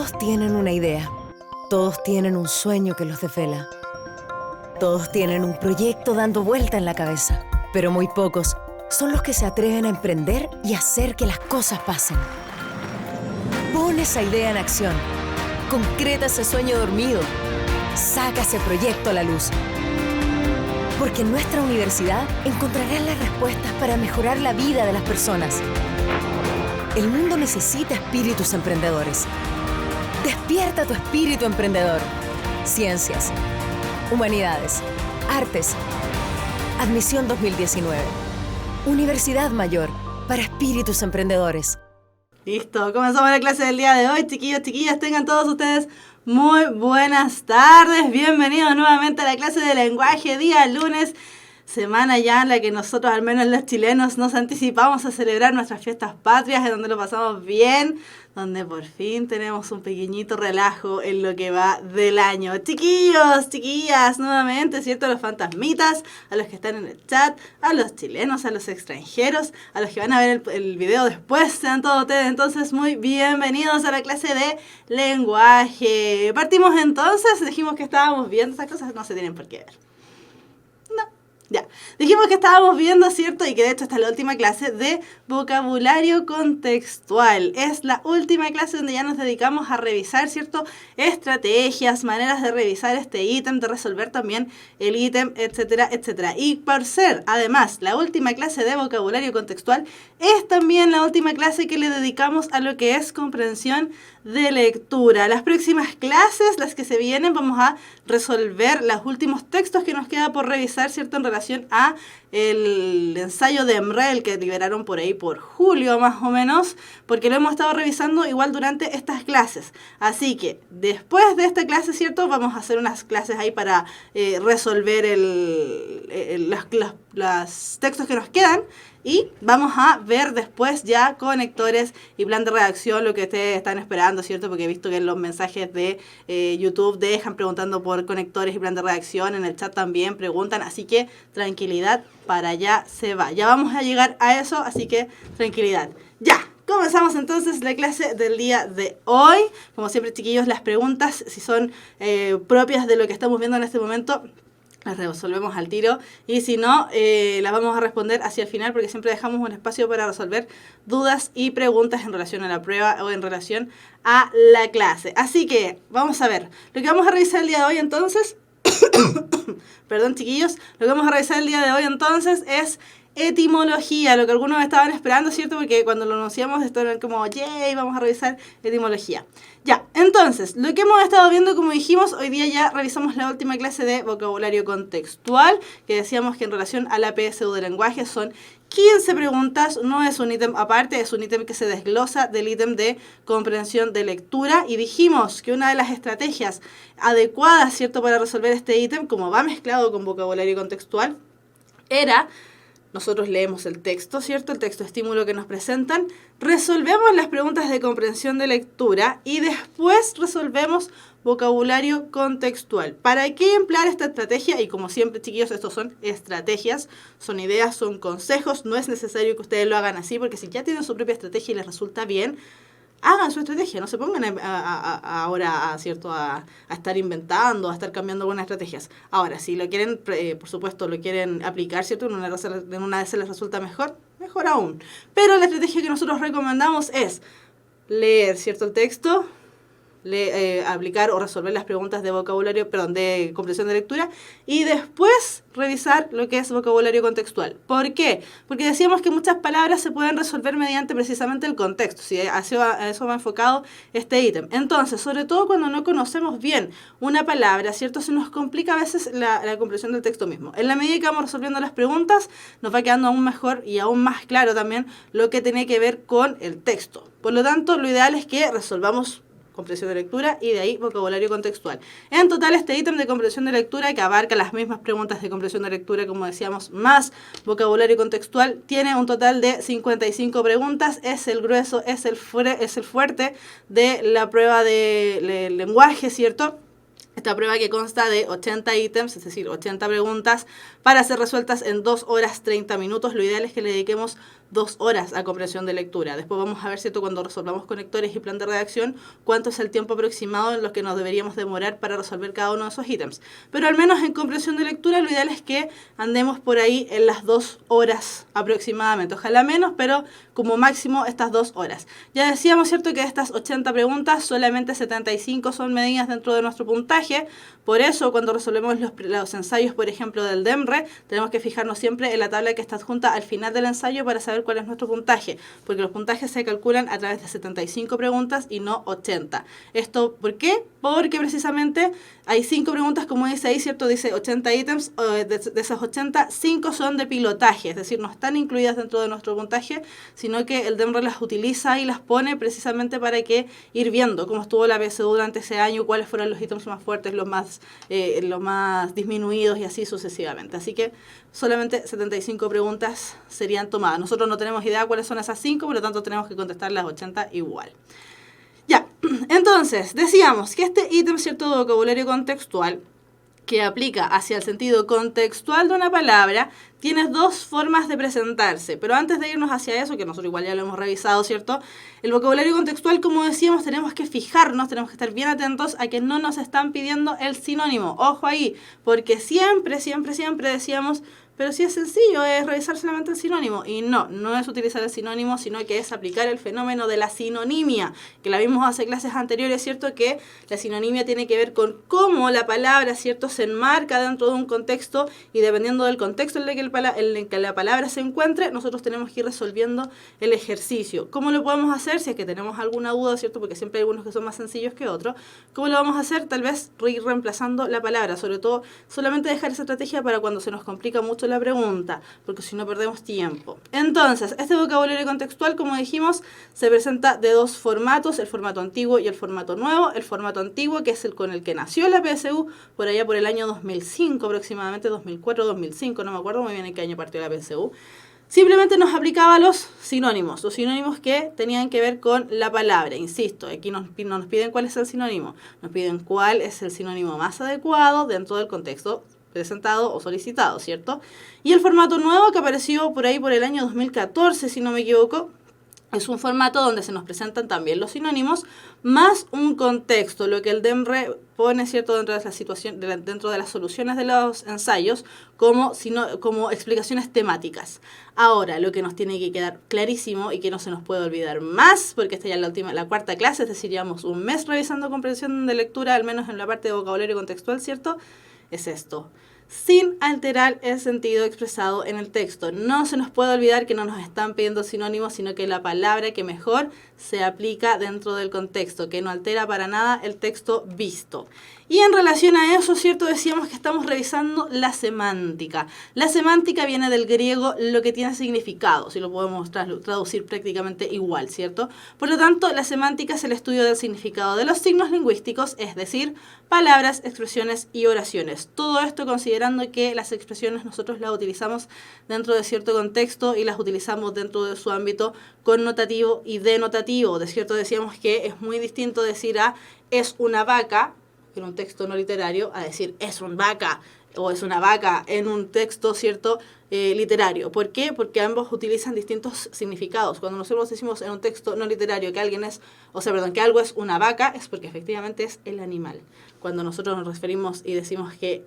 Todos tienen una idea. Todos tienen un sueño que los desvela. Todos tienen un proyecto dando vuelta en la cabeza. Pero muy pocos son los que se atreven a emprender y hacer que las cosas pasen. Pon esa idea en acción. Concreta ese sueño dormido. Saca ese proyecto a la luz. Porque en nuestra universidad encontrarás las respuestas para mejorar la vida de las personas. El mundo necesita espíritus emprendedores. Despierta tu espíritu emprendedor. Ciencias, humanidades, artes. Admisión 2019. Universidad Mayor para espíritus emprendedores. Listo, comenzamos la clase del día de hoy, chiquillos, chiquillas, tengan todos ustedes muy buenas tardes, bienvenidos nuevamente a la clase de lenguaje, día lunes, semana ya en la que nosotros, al menos los chilenos, nos anticipamos a celebrar nuestras fiestas patrias, en donde lo pasamos bien, donde por fin tenemos un pequeñito relajo en lo que va del año. Chiquillos, chiquillas, nuevamente, ¿cierto? A los fantasmitas, a los que están en el chat, a los chilenos, a los extranjeros, a los que van a ver el video después, sean todos ustedes entonces muy bienvenidos a la clase de lenguaje. Partimos entonces, dijimos que estábamos viendo esas cosas, no se tienen por qué ver. Ya, dijimos que estábamos viendo, ¿cierto? Y que de hecho esta es la última clase de vocabulario contextual. Es la última clase donde ya nos dedicamos a revisar, ¿cierto? Estrategias, maneras de revisar este ítem, de resolver también el ítem, etcétera, etcétera. Y por ser, además, la última clase de vocabulario contextual, es también la última clase que le dedicamos a lo que es comprensión de lectura. Las próximas clases, las que se vienen, vamos a resolver los últimos textos que nos queda por revisar, ¿cierto? En relación a el ensayo de Emrel que liberaron por ahí por julio más o menos, porque lo hemos estado revisando igual durante estas clases. Así que después de esta clase, ¿cierto? Vamos a hacer unas clases ahí para resolver los textos que nos quedan. Y vamos a ver después ya conectores y plan de redacción, lo que ustedes están esperando, ¿cierto? Porque he visto que en los mensajes de YouTube dejan preguntando por conectores y plan de redacción, en el chat también preguntan, así que tranquilidad, para allá se va. Ya vamos a llegar a eso, así que tranquilidad. ¡Ya! Comenzamos entonces la clase del día de hoy. Como siempre, chiquillos, las preguntas, si son propias de lo que estamos viendo en este momento, las resolvemos al tiro, y si no, las vamos a responder hacia el final, porque siempre dejamos un espacio para resolver dudas y preguntas en relación a la prueba o en relación a la clase. Así que vamos a ver, lo que vamos a revisar el día de hoy entonces, perdón chiquillos, lo que vamos a revisar el día de hoy entonces es etimología, lo que algunos estaban esperando, ¿cierto? Porque cuando lo anunciamos estaban como, yay, vamos a revisar etimología. Ya, entonces, lo que hemos estado viendo, como dijimos, hoy día ya revisamos la última clase de vocabulario contextual, que decíamos que en relación a la PSU de lenguaje son 15 preguntas, no es un ítem aparte, es un ítem que se desglosa del ítem de comprensión de lectura, y dijimos que una de las estrategias adecuadas, ¿cierto?, para resolver este ítem, como va mezclado con vocabulario contextual, era: nosotros leemos el texto, ¿cierto? El texto estímulo que nos presentan, resolvemos las preguntas de comprensión de lectura y después resolvemos vocabulario contextual. ¿Para qué emplear esta estrategia? Y como siempre, chiquillos, estos son estrategias, son ideas, son consejos, no es necesario que ustedes lo hagan así, porque si ya tienen su propia estrategia y les resulta bien, hagan su estrategia, no se pongan ahora ¿cierto? A estar inventando, a estar cambiando algunas estrategias. Ahora, si lo quieren, por supuesto, lo quieren aplicar, ¿cierto? En una de esas les resulta mejor, mejor aún. Pero la estrategia que nosotros recomendamos es leer, ¿cierto?, el texto, aplicar o resolver las preguntas de vocabulario, de comprensión de lectura, y después revisar lo que es vocabulario contextual. ¿Por qué? Porque decíamos que muchas palabras se pueden resolver mediante precisamente el contexto, ¿sí? A eso va enfocado este ítem. Entonces, sobre todo cuando no conocemos bien una palabra, ¿cierto?, se nos complica a veces la comprensión del texto mismo. En la medida que vamos resolviendo las preguntas, nos va quedando aún mejor y aún más claro también lo que tiene que ver con el texto. Por lo tanto, lo ideal es que resolvamos comprensión de lectura y de ahí vocabulario contextual. En total, este ítem de comprensión de lectura, que abarca las mismas preguntas de comprensión de lectura, como decíamos, más vocabulario contextual, tiene un total de 55 preguntas. Es el grueso, es el fuerte de la prueba de lenguaje, ¿cierto? Esta prueba que consta de 80 ítems, es decir, 80 preguntas para ser resueltas en 2 horas 30 minutos. Lo ideal es que le dediquemos 2 horas a comprensión de lectura. Después vamos a ver, ¿cierto?, cuando resolvamos conectores y plan de redacción, cuánto es el tiempo aproximado en lo que nos deberíamos demorar para resolver cada uno de esos ítems. Pero al menos en comprensión de lectura, lo ideal es que andemos por ahí en las 2 horas aproximadamente. Ojalá menos, pero como máximo estas 2 horas. Ya decíamos, ¿cierto?, que de estas 80 preguntas, solamente 75 son medidas dentro de nuestro puntaje. Por eso, cuando resolvemos los ensayos, por ejemplo, del DEMRE, tenemos que fijarnos siempre en la tabla que está adjunta al final del ensayo para saber cuál es nuestro puntaje, porque los puntajes se calculan a través de 75 preguntas y no 80. ¿Esto por qué? Porque precisamente hay 5 preguntas, como dice ahí, ¿cierto? Dice 80 ítems, de esas 80, 5 son de pilotaje, es decir, no están incluidas dentro de nuestro puntaje, sino que el DEMRE las utiliza y las pone precisamente para que ir viendo cómo estuvo la PSU durante ese año, cuáles fueron los ítems más fuertes, los más disminuidos y así sucesivamente. Así que solamente 75 preguntas serían tomadas. Nosotros no tenemos idea cuáles son esas 5, por lo tanto tenemos que contestar las 80 igual. Ya, entonces, decíamos que este ítem, ¿cierto?, de vocabulario contextual, que aplica hacia el sentido contextual de una palabra, tiene 2 formas de presentarse. Pero antes de irnos hacia eso, que nosotros igual ya lo hemos revisado, ¿cierto? El vocabulario contextual, como decíamos, tenemos que fijarnos, tenemos que estar bien atentos a que no nos están pidiendo el sinónimo. Ojo ahí, porque siempre decíamos, pero sí es sencillo, es revisar solamente el sinónimo. Y no es utilizar el sinónimo, sino que es aplicar el fenómeno de la sinonimia, que la vimos hace clases anteriores, ¿cierto? Que la sinonimia tiene que ver con cómo la palabra, ¿cierto?, se enmarca dentro de un contexto, y dependiendo del contexto en el que la palabra se encuentre, nosotros tenemos que ir resolviendo el ejercicio. ¿Cómo lo podemos hacer? Si es que tenemos alguna duda, ¿cierto?, porque siempre hay algunos que son más sencillos que otros. ¿Cómo lo vamos a hacer? Tal vez ir reemplazando la palabra, sobre todo, solamente dejar esa estrategia para cuando se nos complica mucho la pregunta, porque si no perdemos tiempo. Entonces, este vocabulario contextual, como dijimos, se presenta de 2 formatos, el formato antiguo y el formato nuevo. El formato antiguo, que es el con el que nació la PSU, por allá por el año 2005 aproximadamente, 2004, 2005, no me acuerdo muy bien en qué año partió la PSU. Simplemente nos aplicaba los sinónimos que tenían que ver con la palabra. Insisto, aquí no nos piden cuál es el sinónimo, nos piden cuál es el sinónimo más adecuado dentro del contexto presentado o solicitado, ¿cierto? Y el formato nuevo, que apareció por ahí por el año 2014, si no me equivoco, es un formato donde se nos presentan también los sinónimos más un contexto, lo que el DEMRE pone, ¿cierto?, dentro de la situación, dentro de las soluciones de los ensayos como explicaciones temáticas. Ahora, lo que nos tiene que quedar clarísimo y que no se nos puede olvidar más, porque esta ya es la 4ª clase, es decir, llevamos un mes revisando comprensión de lectura, al menos en la parte de vocabulario contextual, ¿cierto?, es esto: sin alterar el sentido expresado en el texto. No se nos puede olvidar que no nos están pidiendo sinónimos, sino que la palabra que mejor se aplica dentro del contexto, que no altera para nada el texto visto. Y en relación a eso, ¿cierto?, decíamos que estamos revisando la semántica. La semántica viene del griego, lo que tiene significado, si lo podemos traducir prácticamente igual, ¿cierto? Por lo tanto, la semántica es el estudio del significado de los signos lingüísticos, es decir, palabras, expresiones y oraciones. Todo esto considerando que las expresiones nosotros las utilizamos dentro de cierto contexto y las utilizamos dentro de su ámbito connotativo y denotativo. De cierto, decíamos que es muy distinto decir es una vaca en un texto no literario a decir es un vaca o es una vaca en un texto, ¿cierto?, literario. ¿Por qué? Porque ambos utilizan distintos significados. Cuando nosotros decimos en un texto no literario que que algo es una vaca, es porque efectivamente es el animal. Cuando nosotros nos referimos y decimos que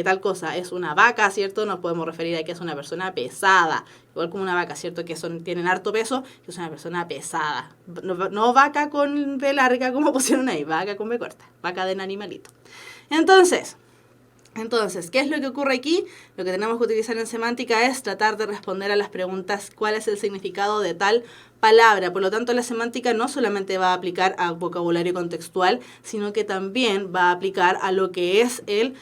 tal cosa es una vaca, ¿cierto?, nos podemos referir a que es una persona pesada, igual como una vaca, ¿cierto?, que tienen harto peso, que es una persona pesada. No vaca con B larga como pusieron ahí, vaca con B corta, vaca de animalito. Entonces, ¿qué es lo que ocurre aquí? Lo que tenemos que utilizar en semántica es tratar de responder a las preguntas: ¿cuál es el significado de tal palabra? Por lo tanto, la semántica no solamente va a aplicar a vocabulario contextual, sino que también va a aplicar a lo que es el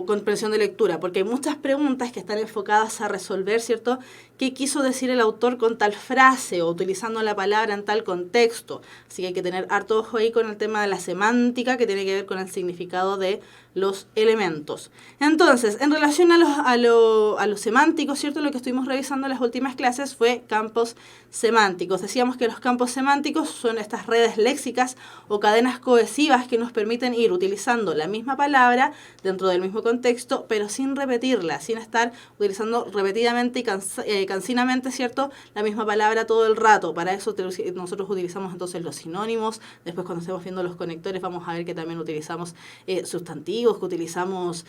comprensión de lectura, porque hay muchas preguntas que están enfocadas a resolver, ¿cierto?, qué quiso decir el autor con tal frase o utilizando la palabra en tal contexto. Así que hay que tener harto ojo ahí con el tema de la semántica, que tiene que ver con el significado de los elementos. Entonces, en relación a lo semántico, ¿cierto? Lo que estuvimos revisando en las últimas clases fue campos semánticos. Decíamos que los campos semánticos son estas redes léxicas o cadenas cohesivas que nos permiten ir utilizando la misma palabra dentro del mismo contexto, pero sin repetirla, sin estar utilizando repetidamente y cansinamente, ¿cierto? La misma palabra todo el rato. Para eso nosotros utilizamos entonces los sinónimos. Después, cuando estemos viendo los conectores, vamos a ver que también utilizamos sustantivos, que utilizamos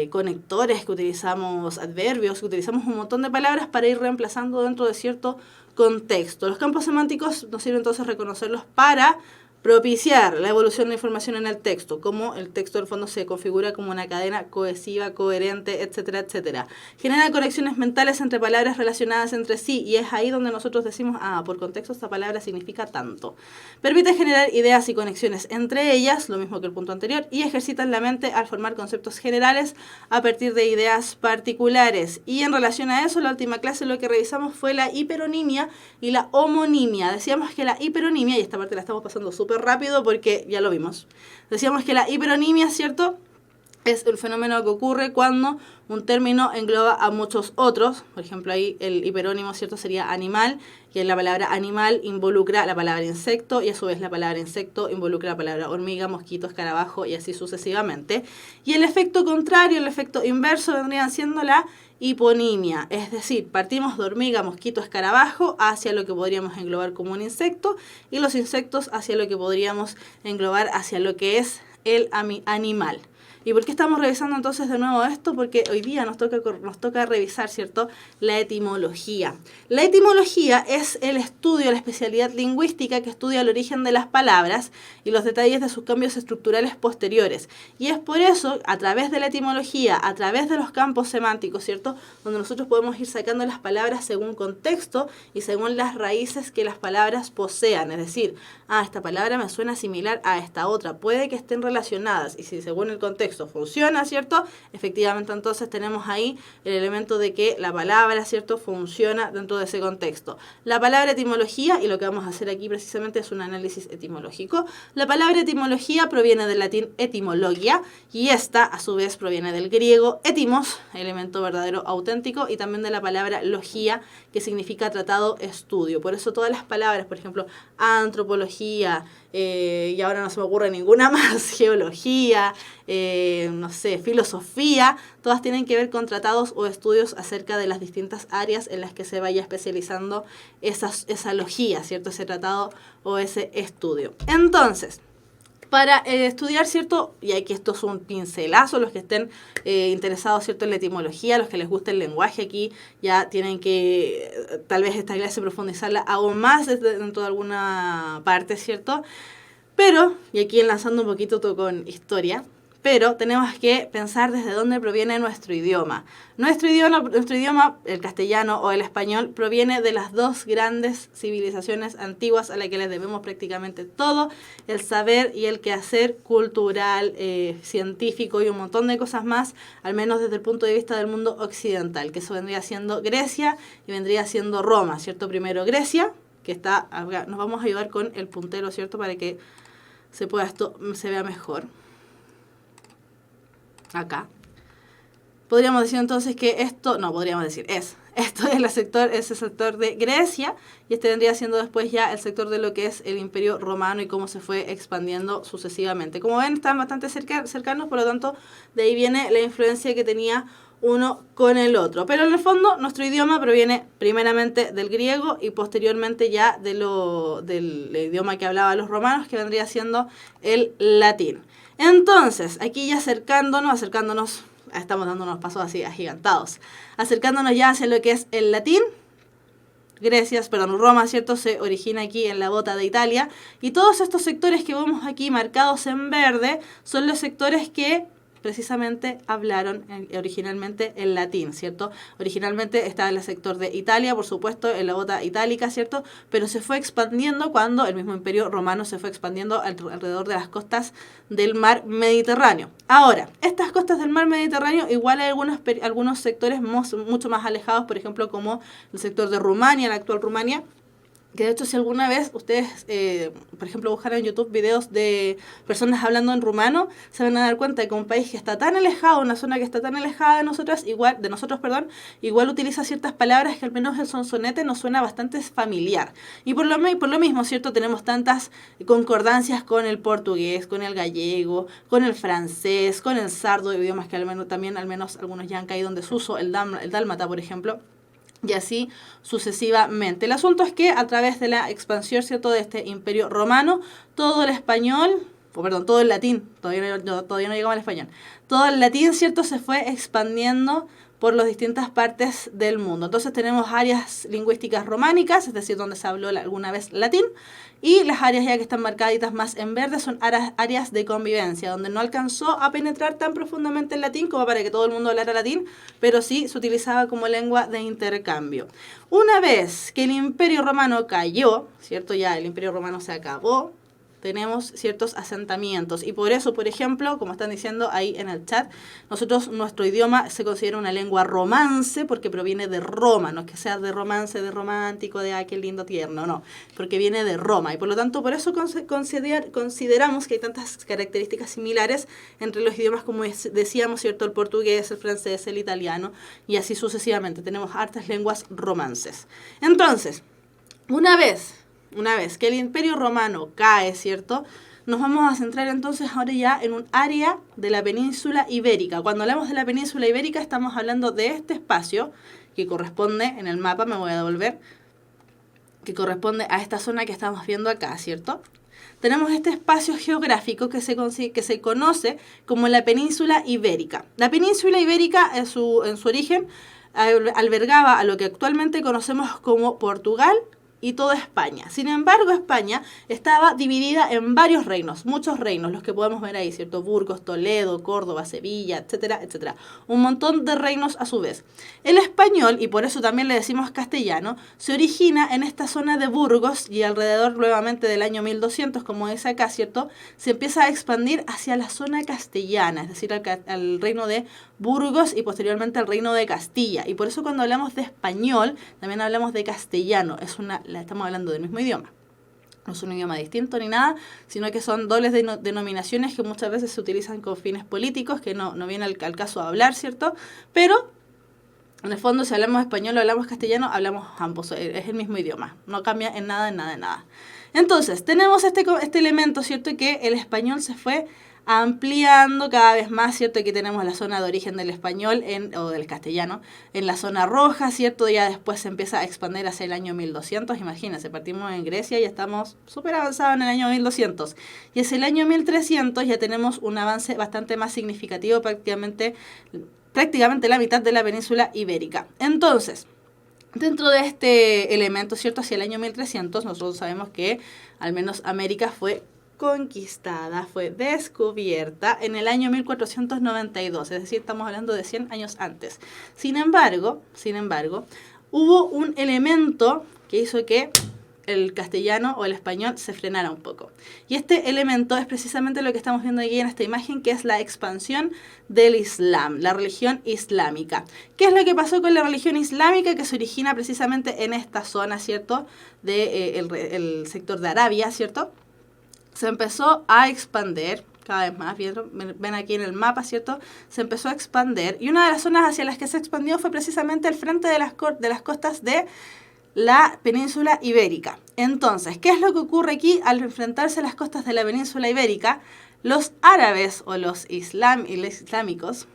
conectores, que utilizamos adverbios, que utilizamos un montón de palabras para ir reemplazando dentro de cierto contexto. Los campos semánticos nos sirven entonces reconocerlos para propiciar la evolución de información en el texto, como el texto del fondo se configura como una cadena cohesiva, coherente, etcétera, etcétera. Genera conexiones mentales entre palabras relacionadas entre sí, y es ahí donde nosotros decimos, por contexto esta palabra significa tanto. Permite generar ideas y conexiones entre ellas, lo mismo que el punto anterior, y ejercitan la mente al formar conceptos generales a partir de ideas particulares. Y en relación a eso, la última clase lo que revisamos fue la hiperonimia y la homonimia. Decíamos que la hiperonimia, y esta parte la estamos pasando súper rápido porque ya lo vimos. Decíamos que la hiperonimia, ¿cierto?, es el fenómeno que ocurre cuando un término engloba a muchos otros. Por ejemplo, ahí el hiperónimo, ¿cierto?, sería animal, y en la palabra animal involucra la palabra insecto, y a su vez la palabra insecto involucra la palabra hormiga, mosquito, escarabajo, y así sucesivamente. Y el efecto contrario, el efecto inverso, vendría siendo la hiponimia, es decir, partimos de hormiga, mosquito, escarabajo hacia lo que podríamos englobar como un insecto, y los insectos hacia lo que podríamos englobar hacia lo que es el animal. ¿Y por qué estamos revisando entonces de nuevo esto? Porque hoy día nos toca revisar, ¿cierto?, la etimología. La etimología es el estudio, la especialidad lingüística que estudia el origen de las palabras y los detalles de sus cambios estructurales posteriores. Y es por eso, a través de la etimología, a través de los campos semánticos, ¿cierto?, donde nosotros podemos ir sacando las palabras según contexto y según las raíces que las palabras posean. Es decir, esta palabra me suena similar a esta otra. Puede que estén relacionadas, y si según el contexto funciona, ¿cierto?, efectivamente entonces tenemos ahí el elemento de que la palabra, ¿cierto?, funciona dentro de ese contexto. La palabra etimología, y lo que vamos a hacer aquí precisamente es un análisis etimológico. La palabra etimología proviene del latín etimologia, y esta a su vez proviene del griego etimos, elemento verdadero auténtico, y también de la palabra logía, que significa tratado, estudio. Por eso todas las palabras, por ejemplo, antropología, y ahora no se me ocurre ninguna más, geología, no sé, filosofía, todas tienen que ver con tratados o estudios acerca de las distintas áreas en las que se vaya especializando esa logía, ¿cierto?, ese tratado o ese estudio. Entonces, para estudiar, ¿cierto?, y aquí esto es un pincelazo, los que estén interesados, ¿cierto?, en la etimología, los que les guste el lenguaje, aquí ya tienen que, tal vez esta clase profundizarla aún más dentro de alguna parte, ¿cierto? Pero, y aquí enlazando un poquito con historia, pero tenemos que pensar desde dónde proviene nuestro idioma. Nuestro idioma, el castellano o el español, proviene de las dos grandes civilizaciones antiguas a las que les debemos prácticamente todo, el saber y el quehacer cultural, científico y un montón de cosas más, al menos desde el punto de vista del mundo occidental, que eso vendría siendo Grecia y vendría siendo Roma, ¿cierto? Primero Grecia, que está acá, nos vamos a ayudar con el puntero, ¿cierto?, para que se vea mejor. Acá. Podríamos decir entonces que esto es el sector de Grecia, y este vendría siendo después ya el sector de lo que es el Imperio Romano y cómo se fue expandiendo sucesivamente. Como ven, están bastante cercanos, por lo tanto, de ahí viene la influencia que tenía uno con el otro. Pero en el fondo, nuestro idioma proviene primeramente del griego y posteriormente ya del idioma que hablaban los romanos, que vendría siendo el latín. Entonces, aquí ya acercándonos, estamos dando unos pasos así agigantados, acercándonos ya hacia lo que es el latín. Roma, ¿cierto?, se origina aquí en la bota de Italia, y todos estos sectores que vemos aquí marcados en verde son los sectores que precisamente hablaron originalmente el latín, ¿cierto? Originalmente estaba en el sector de Italia, por supuesto, en la bota itálica, ¿cierto? Pero se fue expandiendo cuando el mismo Imperio Romano se fue expandiendo alrededor de las costas del mar Mediterráneo. Ahora, estas costas del mar Mediterráneo, igual hay algunos sectores mucho más alejados, por ejemplo, como el sector de Rumania, la actual Rumania, que de hecho si alguna vez ustedes, por ejemplo, buscan en YouTube videos de personas hablando en rumano, se van a dar cuenta de que un país que está tan alejado, una zona que está tan alejada de nosotros, igual utiliza ciertas palabras que al menos el sonsonete nos suena bastante familiar. Y por lo mismo, ¿cierto? Tenemos tantas concordancias con el portugués, con el gallego, con el francés, con el sardo, idiomas que al menos algunos ya han caído en desuso, el dálmata, por ejemplo. Y así sucesivamente. El asunto es que a través de la expansión, ¿cierto?, de este imperio romano, todo el español, todo el latín, todavía no llegamos al español, todo el latín, ¿cierto?, se fue expandiendo por las distintas partes del mundo. Entonces tenemos áreas lingüísticas románicas, es decir, donde se habló alguna vez latín, y las áreas ya que están marcaditas más en verde son áreas de convivencia, donde no alcanzó a penetrar tan profundamente el latín como para que todo el mundo hablara latín, pero sí se utilizaba como lengua de intercambio. Una vez que el Imperio Romano cayó, ¿cierto? Ya el Imperio Romano se acabó, tenemos ciertos asentamientos y por eso, por ejemplo, como están diciendo ahí en el chat, nuestro idioma se considera una lengua romance porque proviene de Roma, no es que sea de romance, de romántico, de qué lindo tierno, no, porque viene de Roma y por lo tanto por eso consideramos que hay tantas características similares entre los idiomas, como decíamos, ¿cierto? El portugués, el francés, el italiano y así sucesivamente, tenemos hartas lenguas romances. Entonces, una vez que el Imperio Romano cae, ¿cierto?, nos vamos a centrar entonces ahora ya en un área de la península ibérica. Cuando hablamos de la península ibérica estamos hablando de este espacio que corresponde, en el mapa me voy a devolver, que corresponde a esta zona que estamos viendo acá, ¿cierto? Tenemos este espacio geográfico que se conoce como la península ibérica. La península ibérica en su origen albergaba a lo que actualmente conocemos como Portugal y toda España. Sin embargo, España estaba dividida en varios reinos, muchos reinos, los que podemos ver ahí, ¿cierto? Burgos, Toledo, Córdoba, Sevilla, etcétera, etcétera. Un montón de reinos a su vez. El español, y por eso también le decimos castellano, se origina en esta zona de Burgos y alrededor nuevamente del año 1200, como dice acá, ¿cierto? Se empieza a expandir hacia la zona castellana, es decir, al reino de Burgos y posteriormente al reino de Castilla. Y por eso cuando hablamos de español, también hablamos de castellano. Estamos hablando del mismo idioma. No es un idioma distinto ni nada, sino que son dobles denominaciones que muchas veces se utilizan con fines políticos, que no viene al caso a hablar, ¿cierto? Pero, en el fondo, si hablamos español o hablamos castellano, hablamos ambos, es el mismo idioma. No cambia en nada. Entonces, tenemos este elemento, ¿cierto? Que el español se fue ampliando cada vez más, ¿cierto? Aquí tenemos la zona de origen del español o del castellano en la zona roja, ¿cierto? Ya después se empieza a expandir hacia el año 1200, imagínense, partimos en Grecia y estamos súper avanzados en el año 1200. Y hacia el año 1300 ya tenemos un avance bastante más significativo, prácticamente la mitad de la península ibérica. Entonces, dentro de este elemento, ¿cierto? Hacia el año 1300, nosotros sabemos que al menos América fue conquistada, fue descubierta en el año 1492, es decir, estamos hablando de 100 años antes. Sin embargo, hubo un elemento que hizo que el castellano o el español se frenara un poco. Y este elemento es precisamente lo que estamos viendo aquí en esta imagen, que es la expansión del Islam, la religión islámica. ¿Qué es lo que pasó con la religión islámica? Que se origina precisamente en esta zona, ¿cierto? El sector de Arabia, ¿cierto? Se empezó a expandir cada vez más, ven aquí en el mapa, ¿cierto? Se empezó a expandir y una de las zonas hacia las que se expandió fue precisamente el frente de las costas de la península ibérica. Entonces, ¿qué es lo que ocurre aquí al enfrentarse a las costas de la península ibérica? Los árabes o los islámicos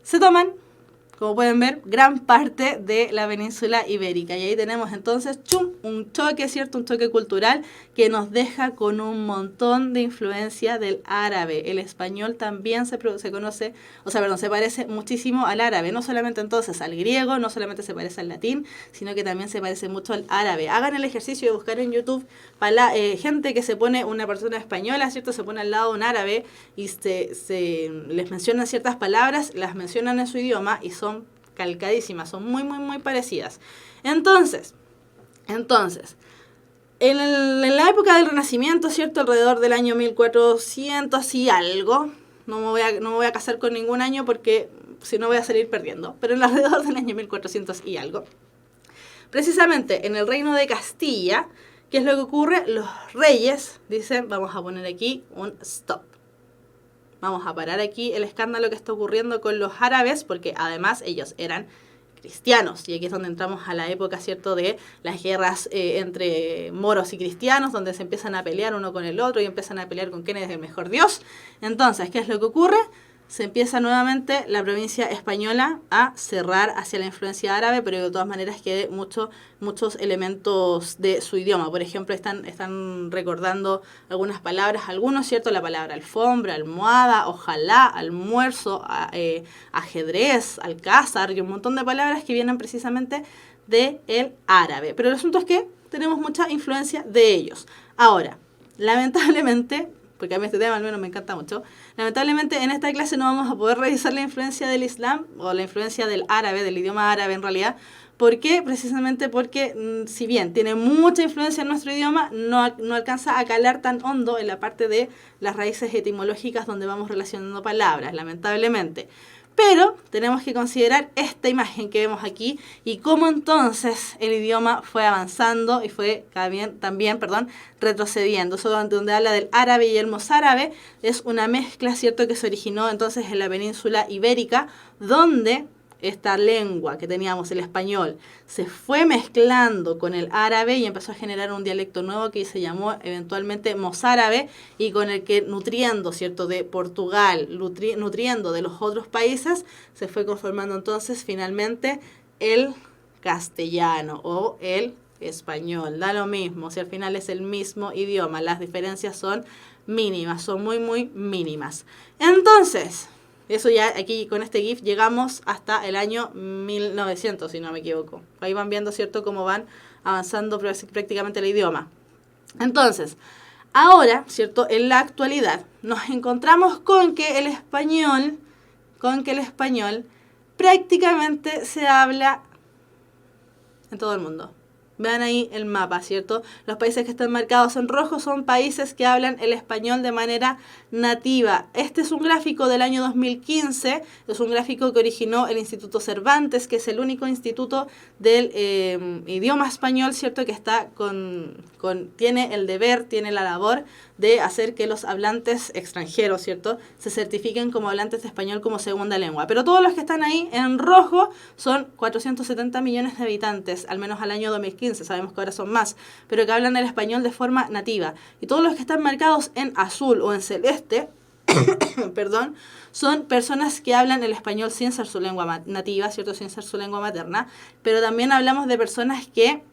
se toman, como pueden ver, gran parte de la península ibérica. Y ahí tenemos entonces un choque, ¿cierto? Un choque cultural que nos deja con un montón de influencia del árabe. El español también se conoce, se parece muchísimo al árabe, no solamente entonces al griego, no solamente se parece al latín, sino que también se parece mucho al árabe. Hagan el ejercicio de buscar en YouTube gente que se pone, una persona española, ¿cierto? Se pone al lado de un árabe y les mencionan ciertas palabras, las mencionan en su idioma y son calcadísimas, son muy, muy, muy parecidas. Entonces, en la época del Renacimiento, ¿cierto? Alrededor del año 1400 y algo, no me voy a casar con ningún año porque si no voy a salir perdiendo, pero en alrededor del año 1400 y algo, precisamente en el reino de Castilla, ¿qué es lo que ocurre? Los reyes dicen, vamos a poner aquí un stop. Vamos a parar aquí el escándalo que está ocurriendo con los árabes, porque además ellos eran cristianos, y aquí es donde entramos a la época, ¿cierto?, de las guerras entre moros y cristianos, donde se empiezan a pelear uno con el otro y empiezan a pelear con quién es el mejor Dios. Entonces, ¿qué es lo que ocurre? Se empieza nuevamente la provincia española a cerrar hacia la influencia árabe, pero de todas maneras quede muchos elementos de su idioma. Por ejemplo, están recordando algunas palabras, algunos, ¿cierto? La palabra alfombra, almohada, ojalá, almuerzo, ajedrez, alcázar, y un montón de palabras que vienen precisamente del árabe. Pero el asunto es que tenemos mucha influencia de ellos. Ahora, lamentablemente, porque a mí este tema al menos me encanta mucho, lamentablemente en esta clase no vamos a poder revisar la influencia del Islam o la influencia del árabe, del idioma árabe en realidad. ¿Por qué? Precisamente porque si bien tiene mucha influencia en nuestro idioma, no alcanza a calar tan hondo en la parte de las raíces etimológicas donde vamos relacionando palabras, lamentablemente. Pero tenemos que considerar esta imagen que vemos aquí y cómo entonces el idioma fue avanzando y fue también retrocediendo. Eso donde habla del árabe y el mozárabe es una mezcla, ¿cierto?, que se originó entonces en la península ibérica, donde esta lengua que teníamos, el español, se fue mezclando con el árabe y empezó a generar un dialecto nuevo que se llamó eventualmente mozárabe, y con el que nutriendo, ¿cierto?, de Portugal, nutriendo de los otros países, se fue conformando entonces finalmente el castellano o el español. Da lo mismo, si al final es el mismo idioma, las diferencias son mínimas, son muy, muy mínimas. Entonces, eso ya aquí con este GIF llegamos hasta el año 1900, si no me equivoco. Ahí van viendo, ¿cierto?, cómo van avanzando prácticamente el idioma. Entonces, ahora, ¿cierto?, en la actualidad nos encontramos con que el español prácticamente se habla en todo el mundo. Vean ahí el mapa, ¿cierto? Los países que están marcados en rojo son países que hablan el español de manera nativa. Este es un gráfico del año 2015, es un gráfico que originó el Instituto Cervantes, que es el único instituto del idioma español, ¿cierto?, que está tiene el deber, tiene la labor de hacer que los hablantes extranjeros, ¿cierto?, se certifiquen como hablantes de español como segunda lengua. Pero todos los que están ahí en rojo son 470 millones de habitantes, al menos al año 2015, sabemos que ahora son más, pero que hablan el español de forma nativa. Y todos los que están marcados en azul o en celeste, son personas que hablan el español sin ser su lengua nativa, ¿cierto?, sin ser su lengua materna, pero también hablamos de personas que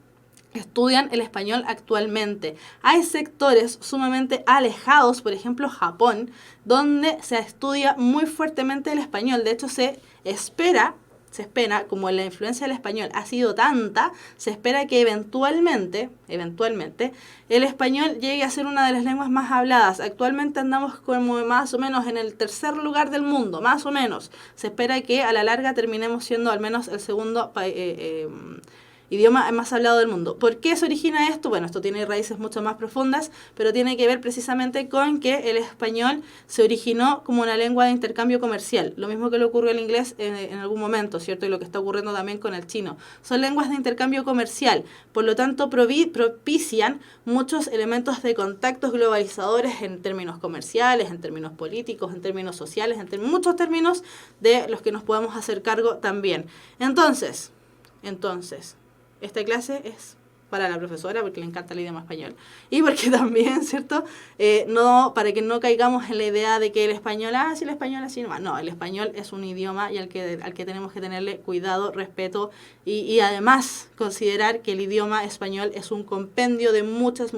estudian el español actualmente. Hay sectores sumamente alejados, por ejemplo Japón, donde se estudia muy fuertemente el español. De hecho, se espera, como la influencia del español ha sido tanta, se espera que eventualmente, el español llegue a ser una de las lenguas más habladas. Actualmente andamos como más o menos en el tercer lugar del mundo, más o menos. Se espera que a la larga terminemos siendo al menos el segundo idioma más hablado del mundo. ¿Por qué se origina esto? Bueno, esto tiene raíces mucho más profundas, pero tiene que ver precisamente con que el español se originó como una lengua de intercambio comercial, lo mismo que le ocurrió al inglés en algún momento, ¿cierto? Y lo que está ocurriendo también con el chino. Son lenguas de intercambio comercial, por lo tanto propician muchos elementos de contactos globalizadores en términos comerciales, en términos políticos, en términos sociales, en muchos términos de los que nos podemos hacer cargo también. Entonces, esta clase es para la profesora, porque le encanta el idioma español. Y porque también, ¿cierto? No, para que no caigamos en la idea de que el español, sí, el español así nomás. No, el español es un idioma y al que tenemos que tenerle cuidado, respeto y además considerar que el idioma español es un compendio de muchas,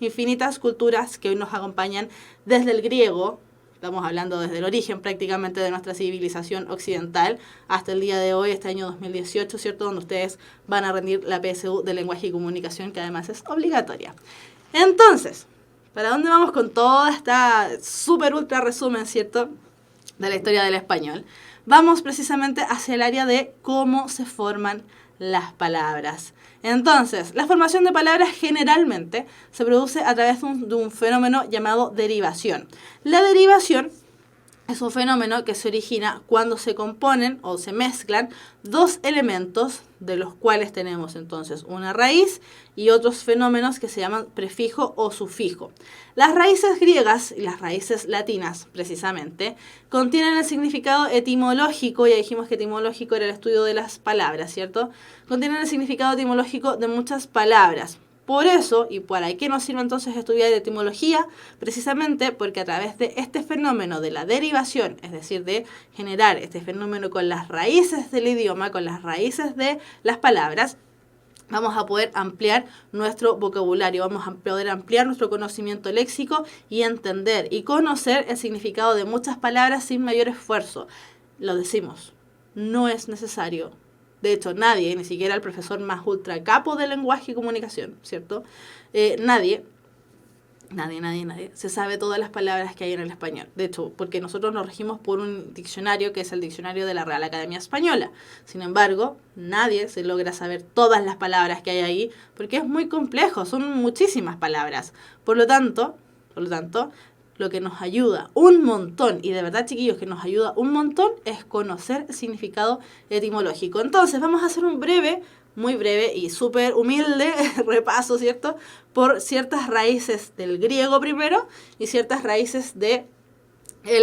infinitas culturas que hoy nos acompañan desde el griego. Estamos hablando desde el origen prácticamente de nuestra civilización occidental hasta el día de hoy, este año 2018, ¿cierto? Donde ustedes van a rendir la PSU de Lenguaje y Comunicación, que además es obligatoria. Entonces, ¿para dónde vamos con toda esta súper ultra resumen, ¿cierto?, de la historia del español? Vamos precisamente hacia el área de cómo se forman las palabras. Entonces, la formación de palabras generalmente se produce a través de un fenómeno llamado derivación. La derivación es un fenómeno que se origina cuando se componen o se mezclan dos elementos, de los cuales tenemos entonces una raíz y otros fenómenos que se llaman prefijo o sufijo. Las raíces griegas y las raíces latinas, precisamente, contienen el significado etimológico, ya dijimos que etimológico era el estudio de las palabras, ¿cierto? Contienen el significado etimológico de muchas palabras. Por eso, y para qué nos sirve entonces estudiar etimología, precisamente porque a través de este fenómeno de la derivación, es decir, de generar este fenómeno con las raíces del idioma, con las raíces de las palabras, vamos a poder ampliar nuestro vocabulario, vamos a poder ampliar nuestro conocimiento léxico y entender y conocer el significado de muchas palabras sin mayor esfuerzo. Lo decimos, no es necesario. De hecho, nadie, ni siquiera el profesor más ultra capo de lenguaje y comunicación, ¿cierto? Nadie se sabe todas las palabras que hay en el español. De hecho, porque nosotros nos regimos por un diccionario que es el diccionario de la Real Academia Española. Sin embargo, nadie se logra saber todas las palabras que hay ahí porque es muy complejo, son muchísimas palabras. Por lo tanto, lo que nos ayuda un montón, y de verdad, chiquillos, que nos ayuda un montón, es conocer el significado etimológico. Entonces, vamos a hacer un muy breve y súper humilde repaso, ¿cierto?, por ciertas raíces del griego primero y ciertas raíces del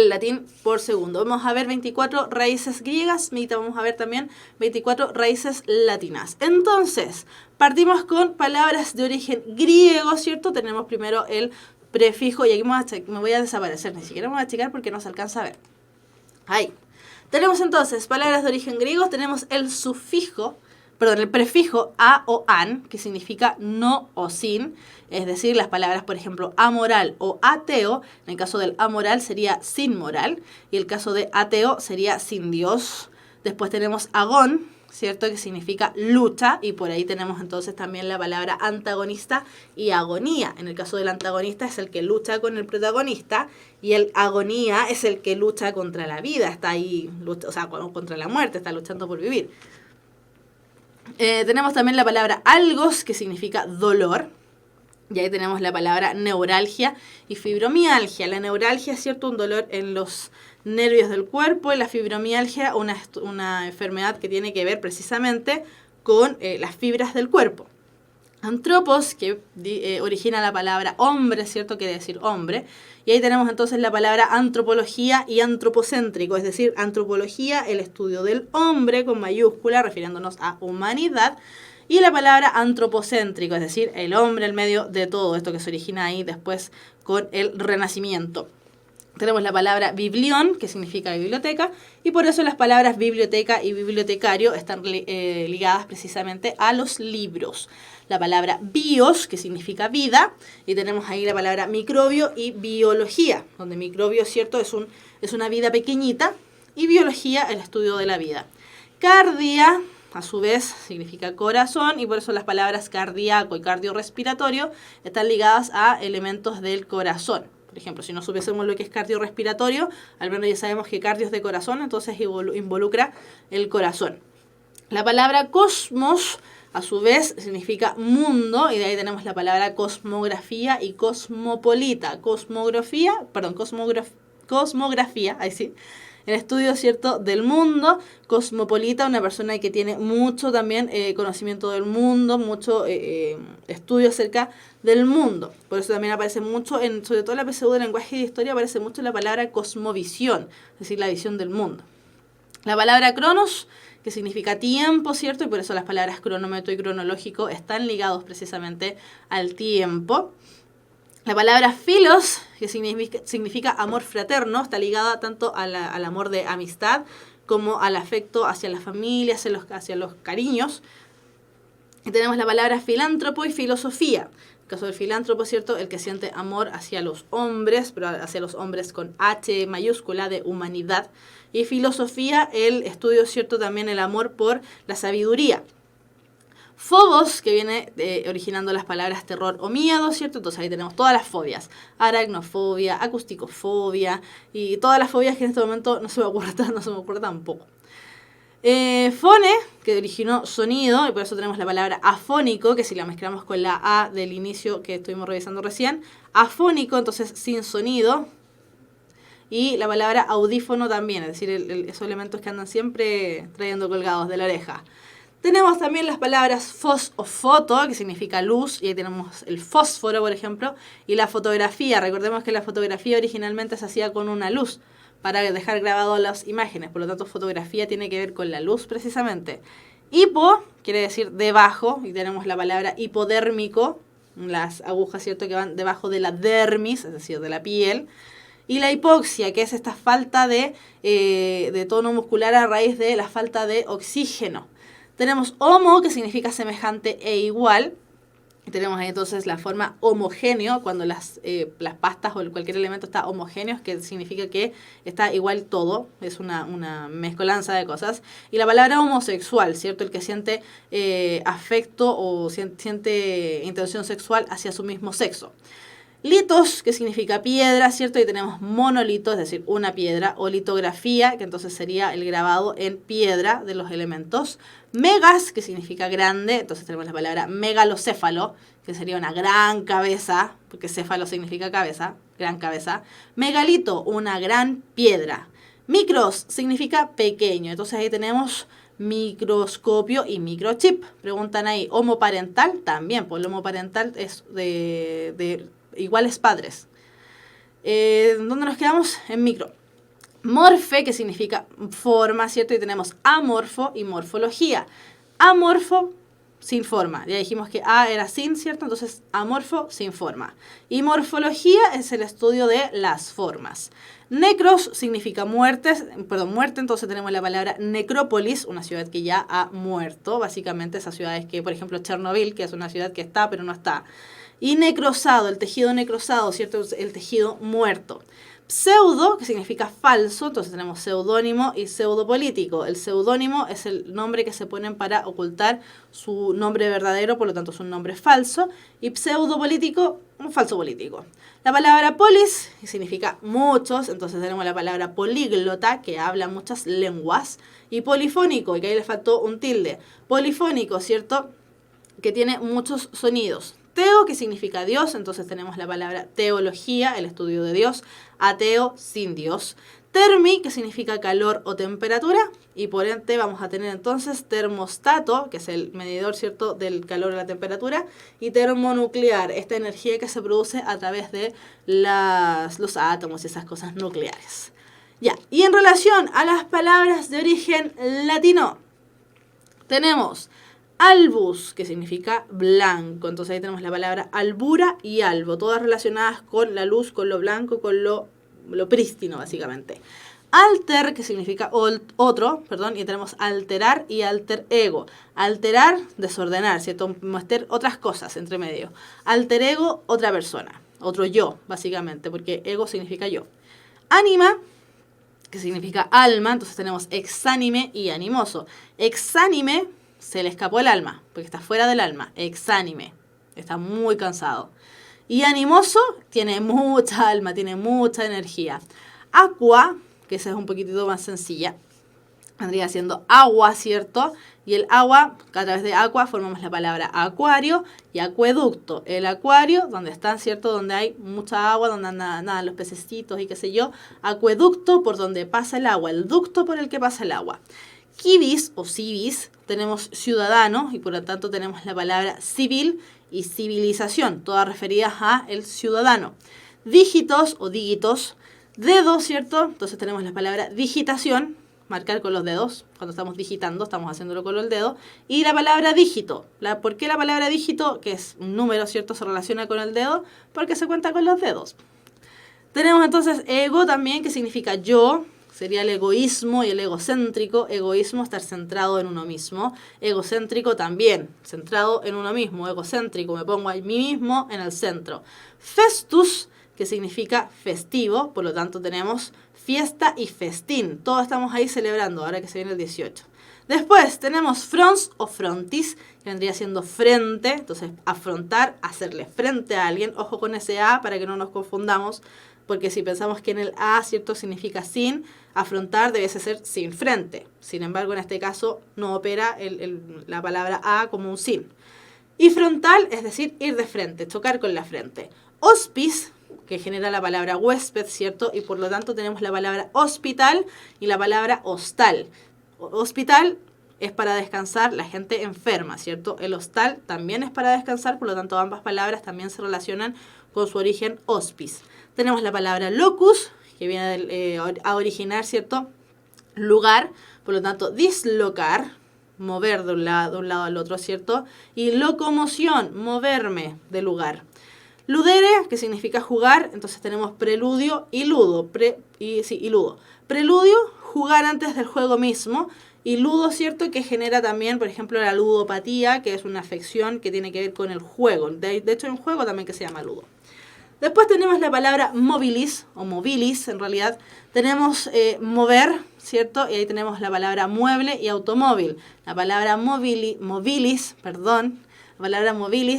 latín por segundo. Vamos a ver 24 raíces griegas y vamos a ver también 24 raíces latinas. Entonces, partimos con palabras de origen griego, ¿cierto? Tenemos primero el prefijo, y aquí me voy a desaparecer, ni siquiera me voy a checar porque no se alcanza a ver. Ahí. Tenemos entonces palabras de origen griego, tenemos el prefijo a o an, que significa no o sin, es decir, las palabras, por ejemplo, amoral o ateo, en el caso del amoral sería sin moral, y el caso de ateo sería sin Dios. Después tenemos agón, ¿cierto?, que significa lucha, y por ahí tenemos entonces también la palabra antagonista y agonía. En el caso del antagonista es el que lucha con el protagonista, y el agonía es el que lucha contra la vida, está ahí, o sea, contra la muerte, está luchando por vivir. Tenemos también la palabra algos, que significa dolor. Y ahí tenemos la palabra neuralgia y fibromialgia. La neuralgia es, ¿cierto?, un dolor en los nervios del cuerpo, y la fibromialgia una enfermedad que tiene que ver precisamente con las fibras del cuerpo. Antropos, que origina la palabra hombre, ¿cierto?, quiere decir hombre. Y ahí tenemos entonces la palabra antropología y antropocéntrico, es decir, antropología, el estudio del hombre con mayúscula, refiriéndonos a humanidad. Y la palabra antropocéntrico, es decir, el hombre en medio de todo esto, que se origina ahí después con el Renacimiento. Tenemos la palabra biblión, que significa biblioteca, y por eso las palabras biblioteca y bibliotecario están ligadas precisamente a los libros. La palabra bios, que significa vida, y tenemos ahí la palabra microbio y biología, donde microbio, ¿cierto?, es una vida pequeñita, y biología, el estudio de la vida. Cardia, a su vez, significa corazón, y por eso las palabras cardíaco y cardiorrespiratorio están ligadas a elementos del corazón. Por ejemplo, si no supiésemos lo que es cardiorrespiratorio, al menos ya sabemos que cardio es de corazón, entonces involucra el corazón. La palabra cosmos, a su vez, significa mundo, y de ahí tenemos la palabra cosmografía y cosmopolita. Cosmografía, ahí sí. El estudio, ¿cierto?, del mundo. Cosmopolita, una persona que tiene mucho también conocimiento del mundo, mucho estudio acerca del mundo. Por eso también aparece mucho, sobre todo en la PSU de lenguaje y de historia, aparece mucho la palabra cosmovisión, es decir, la visión del mundo. La palabra cronos, que que significa tiempo, ¿cierto? Y por eso las palabras cronómetro y cronológico están ligados precisamente al tiempo. La palabra filos, que significa amor fraterno, está ligada tanto al amor de amistad como al afecto hacia la familia, hacia los cariños. Y tenemos la palabra filántropo y filosofía. En el caso del filántropo, ¿cierto? El que siente amor hacia los hombres, pero hacia los hombres con H mayúscula de humanidad. Y filosofía, el estudio, ¿cierto? También el amor por la sabiduría. Fobos, que viene originando las palabras terror o miedo, ¿cierto? Entonces ahí tenemos todas las fobias. Aracnofobia, acusticofobia y todas las fobias que en este momento no se me ocurre tampoco. Fone, que originó sonido, y por eso tenemos la palabra afónico, que si la mezclamos con la A del inicio que estuvimos revisando recién, afónico, entonces sin sonido. Y la palabra audífono también, es decir, esos elementos que andan siempre trayendo colgados de la oreja. Tenemos también las palabras fos o foto, que significa luz, y ahí tenemos el fósforo, por ejemplo, y la fotografía. Recordemos que la fotografía originalmente se hacía con una luz para dejar grabado las imágenes, por lo tanto fotografía tiene que ver con la luz precisamente. Hipo quiere decir debajo, y tenemos la palabra hipodérmico, las agujas, ¿cierto?, que van debajo de la dermis, es decir, de la piel. Y la hipoxia, que es esta falta de tono muscular a raíz de la falta de oxígeno. Tenemos homo, que significa semejante e igual. Y tenemos ahí entonces la forma homogéneo, cuando las pastas o cualquier elemento está homogéneo, que significa que está igual todo, es una mezcolanza de cosas. Y la palabra homosexual, ¿cierto? El que siente afecto o siente intención sexual hacia su mismo sexo. Litos, que significa piedra, ¿cierto? Y tenemos monolito, es decir, una piedra, o litografía, que entonces sería el grabado en piedra de los elementos. Megas, que significa grande, entonces tenemos la palabra megalocéfalo, que sería una gran cabeza, porque céfalo significa cabeza, gran cabeza. Megalito, una gran piedra. Micros significa pequeño, entonces ahí tenemos microscopio y microchip. Preguntan ahí, homoparental, también, pues el homoparental es de iguales padres. ¿Dónde nos quedamos? En micro. Morfe, que significa forma, ¿cierto? Y tenemos amorfo y morfología. Amorfo, sin forma. Ya dijimos que A era sin, ¿cierto? Entonces, amorfo, sin forma. Y morfología es el estudio de las formas. Necros significa muerte, entonces tenemos la palabra necrópolis, una ciudad que ya ha muerto. Básicamente esas ciudades que, por ejemplo, Chernobyl, que es una ciudad que está, pero no está. Y necrosado, el tejido necrosado, ¿cierto? El tejido muerto. Pseudo, que significa falso, entonces tenemos seudónimo y pseudopolítico. El seudónimo es el nombre que se ponen para ocultar su nombre verdadero, por lo tanto es un nombre falso. Y pseudopolítico, un falso político. La palabra polis, que significa muchos, entonces tenemos la palabra políglota, que habla muchas lenguas. Y polifónico, y que ahí le faltó un tilde. Polifónico, ¿cierto? Que tiene muchos sonidos. Teo, que significa Dios, entonces tenemos la palabra teología, el estudio de Dios. Ateo, sin Dios. Termi, que significa calor o temperatura, y por ende vamos a tener entonces termostato, que es el medidor, ¿cierto?, del calor o la temperatura, y termonuclear, esta energía que se produce a través de los átomos y esas cosas nucleares. Ya, y en relación a las palabras de origen latino, tenemos albus, que significa blanco. Entonces ahí tenemos la palabra albura y albo, todas relacionadas con la luz, con lo blanco, con lo prístino, básicamente. Alter, que significa otro, y tenemos alterar y alter ego. Alterar, desordenar, ¿cierto? Meter otras cosas entre medio. Alter ego, otra persona, otro yo, básicamente, porque ego significa yo. Ánima, que significa alma, entonces tenemos exánime y animoso. Exánime, se le escapó el alma, porque está fuera del alma. Exánime, está muy cansado. Y animoso, tiene mucha alma, tiene mucha energía. Aqua, que esa es un poquitito más sencilla, vendría siendo agua, ¿cierto? Y el agua, a través de aqua formamos la palabra acuario y acueducto. El acuario, donde están, ¿cierto? Donde hay mucha agua, donde nadan los pececitos y qué sé yo. Acueducto, por donde pasa el agua, el ducto por el que pasa el agua. Civis o civis, tenemos ciudadano y por lo tanto tenemos la palabra civil y civilización, todas referidas a el ciudadano. Dígitos o dígitos, dedo, ¿cierto? Entonces tenemos la palabra digitación, marcar con los dedos. Cuando estamos digitando, estamos haciéndolo con el dedo. Y la palabra dígito. ¿Por qué la palabra dígito, que es un número, ¿cierto?, se relaciona con el dedo? Porque se cuenta con los dedos. Tenemos entonces ego también, que significa yo. Sería el egoísmo y el egocéntrico. Egoísmo, estar centrado en uno mismo. Egocéntrico también, centrado en uno mismo. Egocéntrico, me pongo a mí mismo en el centro. Festus, que significa festivo, por lo tanto tenemos fiesta y festín. Todos estamos ahí celebrando, ahora que se viene el 18. Después tenemos frons o frontis, que vendría siendo frente, entonces afrontar, hacerle frente a alguien. Ojo con ese A para que no nos confundamos, porque si pensamos que en el A, ¿cierto?, significa sin, afrontar debe ser sin frente. Sin embargo, en este caso no opera la palabra A como un sin. Y frontal, es decir, ir de frente, chocar con la frente. Hospice, que genera la palabra huésped, ¿cierto? Y por lo tanto tenemos la palabra hospital y la palabra hostal. Hospital es para descansar la gente enferma, ¿cierto? El hostal también es para descansar, por lo tanto ambas palabras también se relacionan con su origen hospice. Tenemos la palabra locus, que viene a originar, ¿cierto?, lugar, por lo tanto dislocar, mover de un lado al otro, ¿cierto? Y locomoción, moverme de lugar. Ludere, que significa jugar, entonces tenemos preludio y ludo. Ludo. Preludio, jugar antes del juego mismo. Y ludo, ¿cierto?, que genera también, por ejemplo, la ludopatía, que es una afección que tiene que ver con el juego. De hecho, hay un juego también que se llama ludo. Después tenemos la palabra mobilis, o mobilis en realidad. Tenemos mover, ¿cierto? Y ahí tenemos la palabra mueble y automóvil. La palabra mobilis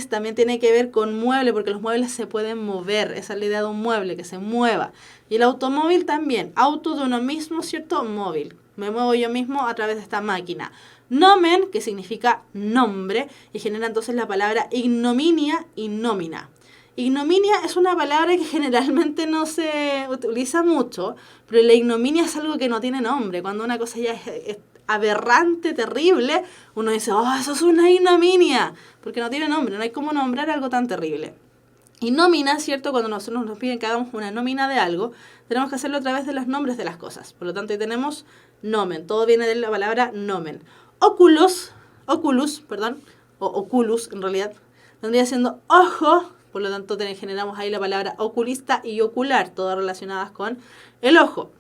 también tiene que ver con mueble, porque los muebles se pueden mover. Esa es la idea de un mueble, que se mueva. Y el automóvil también, auto de uno mismo, ¿cierto? Móvil. Me muevo yo mismo a través de esta máquina. Nomen, que significa nombre, y genera entonces la palabra ignominia y nómina. Ignominia es una palabra que generalmente no se utiliza mucho, pero la ignominia es algo que no tiene nombre. Cuando una cosa ya es aberrante, terrible, uno dice, oh, eso es una ignominia, porque no tiene nombre, no hay cómo nombrar algo tan terrible. Y nómina, ¿cierto? Cuando nosotros nos piden que hagamos una nómina de algo, tenemos que hacerlo a través de los nombres de las cosas. Por lo tanto, ahí tenemos nomen, todo viene de la palabra nomen. Oculus en realidad, vendría siendo ojo. Por lo tanto, generamos ahí la palabra oculista y ocular, todas relacionadas con el ojo.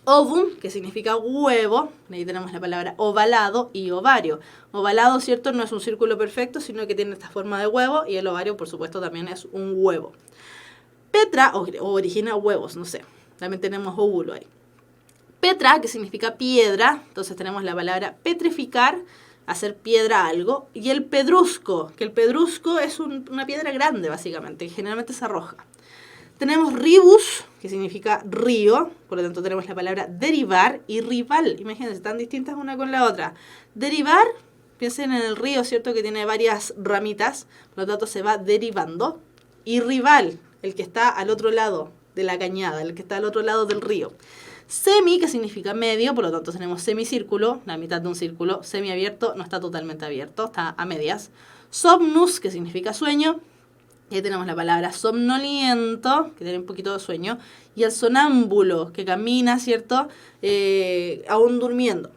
Ovum, que significa huevo, ahí tenemos la palabra ovalado y ovario. Ovalado, ¿cierto?, no es un círculo perfecto, sino que tiene esta forma de huevo, y el ovario, por supuesto, también es un huevo. Petra, o origina huevos, no sé, también tenemos óvulo ahí. Petra, que significa piedra, entonces tenemos la palabra petrificar, hacer piedra a algo, y el pedrusco, que el pedrusco es una piedra grande básicamente, que generalmente se arroja. Tenemos ribus, que significa río, por lo tanto tenemos la palabra derivar y rival, imagínense, están distintas una con la otra. Derivar, piensen en el río, ¿cierto?, que tiene varias ramitas, por lo tanto se va derivando, y rival, el que está al otro lado de la cañada, el que está al otro lado del río. Semi, que significa medio, por lo tanto tenemos semicírculo, la mitad de un círculo. Semiabierto, no está totalmente abierto, está a medias. Somnus, que significa sueño. Y ahí tenemos la palabra somnoliento, que tiene un poquito de sueño. Y el sonámbulo, que camina, ¿cierto?, aún durmiendo.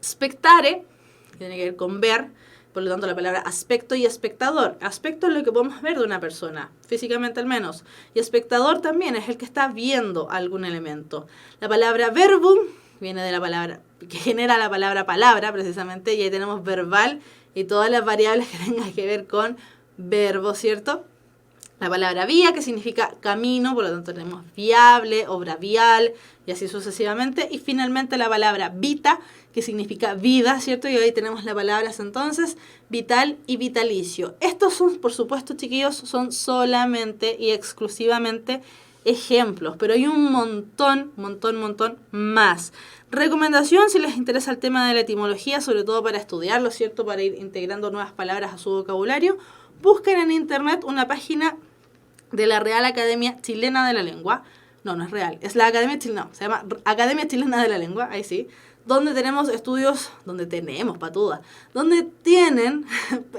Spectare, que tiene que ver con ver. Por lo tanto, la palabra aspecto y espectador. Aspecto es lo que podemos ver de una persona, físicamente al menos. Y espectador también es el que está viendo algún elemento. La palabra verbum viene de la palabra, que genera la palabra palabra, precisamente. Y ahí tenemos verbal y todas las variables que tengan que ver con verbo, ¿cierto? La palabra vía, que significa camino, por lo tanto tenemos viable, obra vial, y así sucesivamente. Y finalmente la palabra vita, que significa vida, ¿cierto? Y ahí tenemos las palabras entonces vital y vitalicio. Estos son, por supuesto, chiquillos, son solamente y exclusivamente ejemplos, pero hay un montón más. Recomendación, si les interesa el tema de la etimología, sobre todo para estudiarlo, ¿cierto? Para ir integrando nuevas palabras a su vocabulario, busquen en internet una página de la Real Academia Chilena de la Lengua. No es real, es la Academia Chilena, se llama Academia Chilena de la Lengua, ahí sí, donde tenemos estudios, donde tienen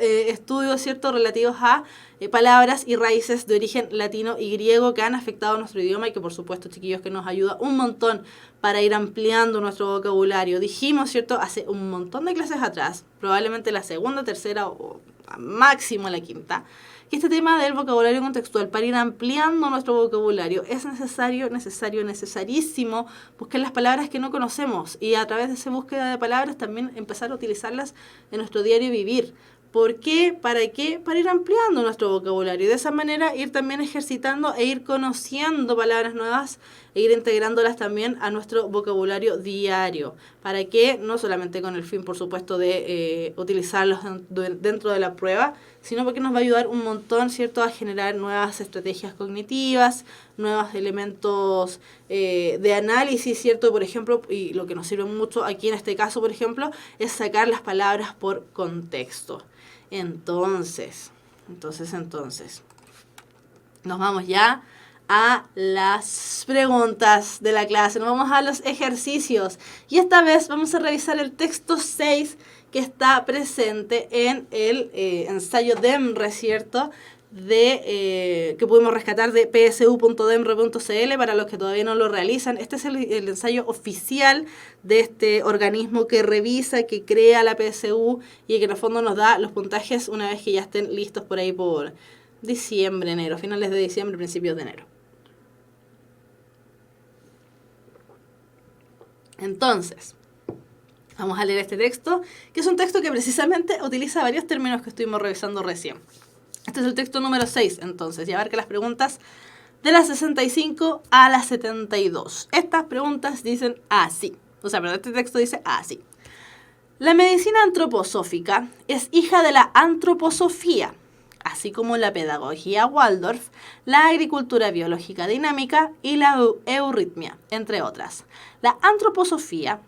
estudios, ¿cierto?, relativos a palabras y raíces de origen latino y griego que han afectado nuestro idioma y que por supuesto, chiquillos, que nos ayuda un montón para ir ampliando nuestro vocabulario. Dijimos, ¿cierto?, hace un montón de clases atrás, probablemente la segunda, tercera o máximo la quinta, que este tema del vocabulario contextual, para ir ampliando nuestro vocabulario, es necesarísimo buscar las palabras que no conocemos y a través de esa búsqueda de palabras también empezar a utilizarlas en nuestro diario vivir. ¿Por qué? ¿Para qué? Para ir ampliando nuestro vocabulario y de esa manera ir también ejercitando e ir conociendo palabras nuevas e ir integrándolas también a nuestro vocabulario diario. ¿Para qué? No solamente con el fin, por supuesto, de utilizarlos dentro de la prueba, sino porque nos va a ayudar un montón, ¿cierto?, a generar nuevas estrategias cognitivas, nuevos elementos de análisis, ¿cierto? Por ejemplo, y lo que nos sirve mucho aquí en este caso, por ejemplo, es sacar las palabras por contexto. Entonces, nos vamos ya a las preguntas de la clase, nos vamos a los ejercicios y esta vez vamos a revisar el texto 6 que está presente en el ensayo DEMRE, ¿cierto?, que pudimos rescatar de psu.demre.cl para los que todavía no lo realizan. Este es el ensayo oficial de este organismo que revisa, que crea la PSU y que en el fondo nos da los puntajes una vez que ya estén listos por ahí por diciembre, enero, finales de diciembre, principios de enero. Entonces, vamos a leer este texto, que es un texto que precisamente utiliza varios términos que estuvimos revisando recién. Este es el texto número 6, entonces, y abarca las preguntas de las 65 a las 72. Estas preguntas dicen así, este texto dice así. La medicina antroposófica es hija de la antroposofía, así como la pedagogía Waldorf, la agricultura biológica dinámica y la euritmia, entre otras. La antroposofía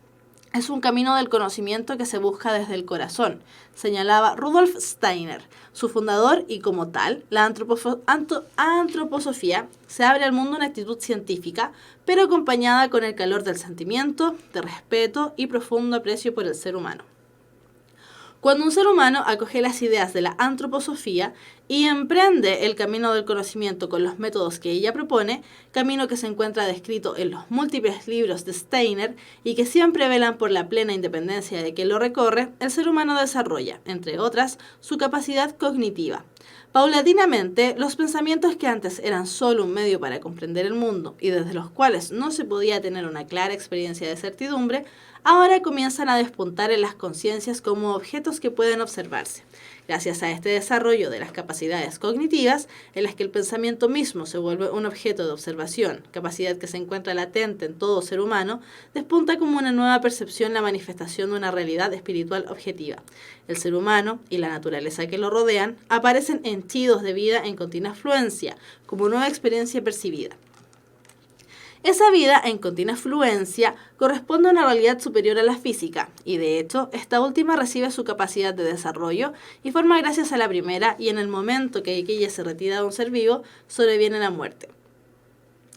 es un camino del conocimiento que se busca desde el corazón, señalaba Rudolf Steiner, su fundador, y como tal, la antroposofía se abre al mundo en actitud científica, pero acompañada con el calor del sentimiento, de respeto y profundo aprecio por el ser humano. Cuando un ser humano acoge las ideas de la antroposofía y emprende el camino del conocimiento con los métodos que ella propone, camino que se encuentra descrito en los múltiples libros de Steiner y que siempre velan por la plena independencia de quien lo recorre, el ser humano desarrolla, entre otras, su capacidad cognitiva. Paulatinamente, los pensamientos que antes eran solo un medio para comprender el mundo y desde los cuales no se podía tener una clara experiencia de certidumbre, ahora comienzan a despuntar en las conciencias como objetos que pueden observarse. Gracias a este desarrollo de las capacidades cognitivas, en las que el pensamiento mismo se vuelve un objeto de observación, capacidad que se encuentra latente en todo ser humano, despunta como una nueva percepción la manifestación de una realidad espiritual objetiva. El ser humano y la naturaleza que lo rodean aparecen henchidos de vida en continua fluencia, como nueva experiencia percibida. Esa vida en continua fluencia corresponde a una realidad superior a la física, y de hecho, esta última recibe su capacidad de desarrollo y forma gracias a la primera, y en el momento que aquella se retira de un ser vivo, sobreviene la muerte.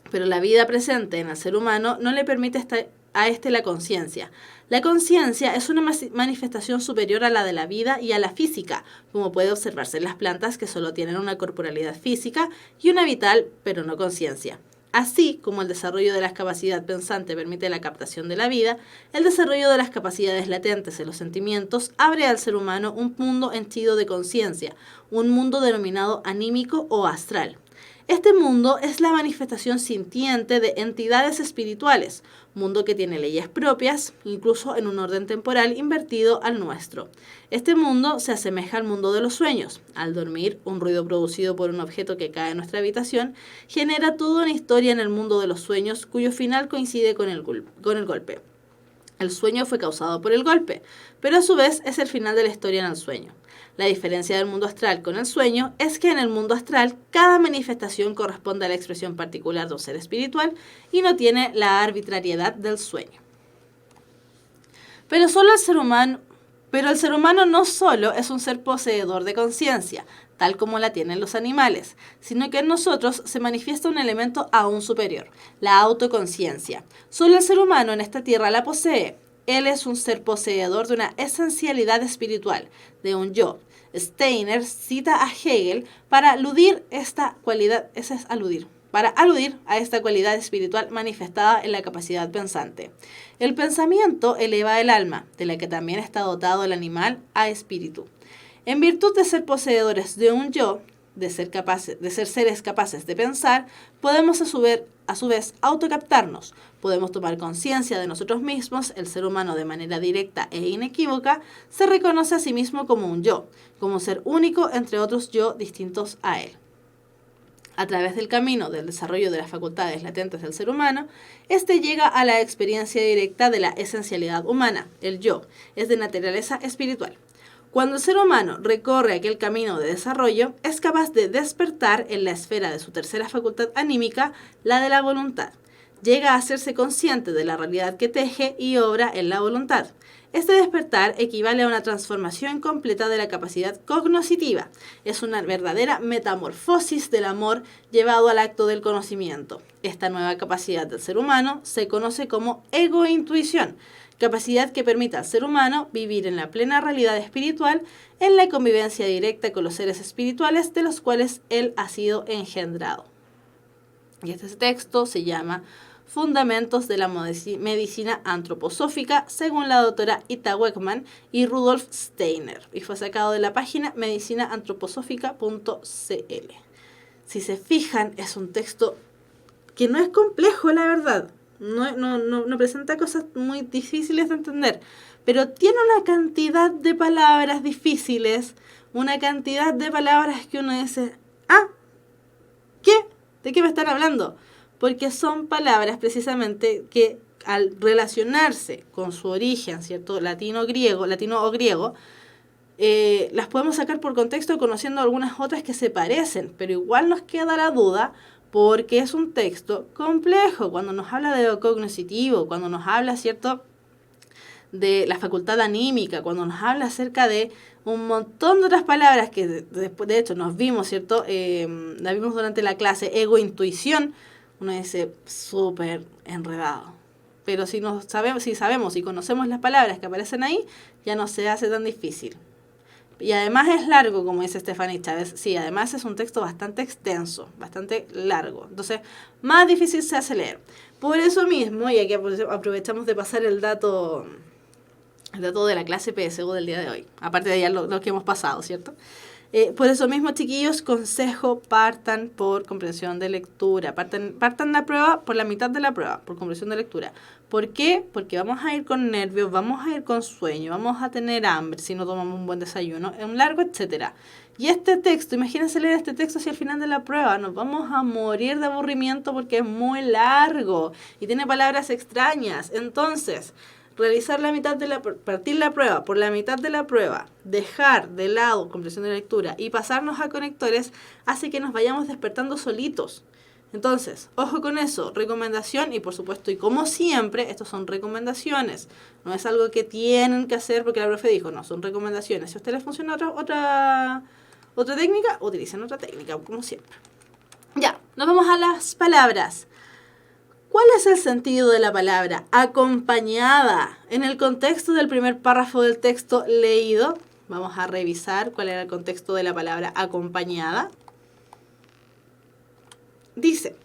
Pero la vida presente en el ser humano no le permite a este la conciencia. La conciencia es una manifestación superior a la de la vida y a la física, como puede observarse en las plantas que solo tienen una corporalidad física y una vital, pero no conciencia. Así como el desarrollo de la capacidad pensante permite la captación de la vida, el desarrollo de las capacidades latentes en los sentimientos abre al ser humano un mundo henchido de conciencia, un mundo denominado anímico o astral. Este mundo es la manifestación sintiente de entidades espirituales, mundo que tiene leyes propias, incluso en un orden temporal invertido al nuestro. Este mundo se asemeja al mundo de los sueños. Al dormir, un ruido producido por un objeto que cae en nuestra habitación genera toda una historia en el mundo de los sueños cuyo final coincide con el golpe. El sueño fue causado por el golpe, pero a su vez es el final de la historia en el sueño. La diferencia del mundo astral con el sueño es que en el mundo astral cada manifestación corresponde a la expresión particular de un ser espiritual y no tiene la arbitrariedad del sueño. Pero el ser humano no solo es un ser poseedor de conciencia, tal como la tienen los animales, sino que en nosotros se manifiesta un elemento aún superior, la autoconciencia. Solo el ser humano en esta tierra la posee. él es un ser poseedor de una esencialidad espiritual, de un yo. Steiner cita a Hegel para aludir a esta cualidad espiritual manifestada en la capacidad pensante. El pensamiento eleva el alma, de la que también está dotado el animal, a espíritu. En virtud de ser poseedores de un yo, de ser seres capaces de pensar, podemos a su vez autocaptarnos, podemos tomar conciencia de nosotros mismos. El ser humano, de manera directa e inequívoca, se reconoce a sí mismo como un yo, como un ser único entre otros yo distintos a él. A través del camino del desarrollo de las facultades latentes del ser humano, éste llega a la experiencia directa de la esencialidad humana. El yo es de naturaleza espiritual. Cuando el ser humano recorre aquel camino de desarrollo, es capaz de despertar en la esfera de su tercera facultad anímica, la de la voluntad. Llega a hacerse consciente de la realidad que teje y obra en la voluntad. Este despertar equivale a una transformación completa de la capacidad cognoscitiva. Es una verdadera metamorfosis del amor llevado al acto del conocimiento. Esta nueva capacidad del ser humano se conoce como egointuición, capacidad que permite al ser humano vivir en la plena realidad espiritual, en la convivencia directa con los seres espirituales de los cuales él ha sido engendrado. Y este texto se llama Fundamentos de la Medicina Antroposófica, según la doctora Ita Weckman y Rudolf Steiner, y fue sacado de la página medicinaantroposófica.cl. Si se fijan, es un texto que no es complejo, la verdad. No presenta cosas muy difíciles de entender, pero tiene una cantidad de palabras difíciles, una cantidad de palabras que uno dice, ¿qué? ¿De qué me están hablando? Porque son palabras precisamente que al relacionarse con su origen, ¿cierto? Latino o griego, las podemos sacar por contexto conociendo algunas otras que se parecen, pero igual nos queda la duda porque es un texto complejo. Cuando nos habla de lo cognoscitivo, cuando nos habla, ¿cierto?, de la facultad anímica, cuando nos habla acerca de un montón de otras palabras que después, de hecho, nos vimos, ¿cierto?, la vimos durante la clase, ego-intuición, uno dice, súper enredado. Pero si sabemos y conocemos las palabras que aparecen ahí, ya no se hace tan difícil. Y además es largo, como dice Stephanie Chávez. Sí, además es un texto bastante extenso, bastante largo. Entonces, más difícil se hace leer. Por eso mismo, y aquí aprovechamos de pasar el dato de la clase PSU del día de hoy. Aparte de ya lo que hemos pasado, ¿cierto? Por eso mismo, chiquillos, consejo, partan por comprensión de lectura. Partan la prueba por la mitad de la prueba, por comprensión de lectura. ¿Por qué? Porque vamos a ir con nervios, vamos a ir con sueño, vamos a tener hambre si no tomamos un buen desayuno, es un largo, etcétera. Y este texto, imagínense leer este texto hacia el final de la prueba, nos vamos a morir de aburrimiento porque es muy largo y tiene palabras extrañas. Entonces, partir la prueba por la mitad de la prueba, dejar de lado comprensión de lectura y pasarnos a conectores hace que nos vayamos despertando solitos. Entonces, ojo con eso, recomendación, y por supuesto, y como siempre, estos son recomendaciones, no es algo que tienen que hacer porque la profe dijo, no, son recomendaciones. Si a ustedes les funciona otra técnica, utilicen otra técnica, como siempre. Ya, nos vamos a las palabras. ¿Cuál es el sentido de la palabra acompañada? En el contexto del primer párrafo del texto leído, vamos a revisar cuál era el contexto de la palabra acompañada. Dice,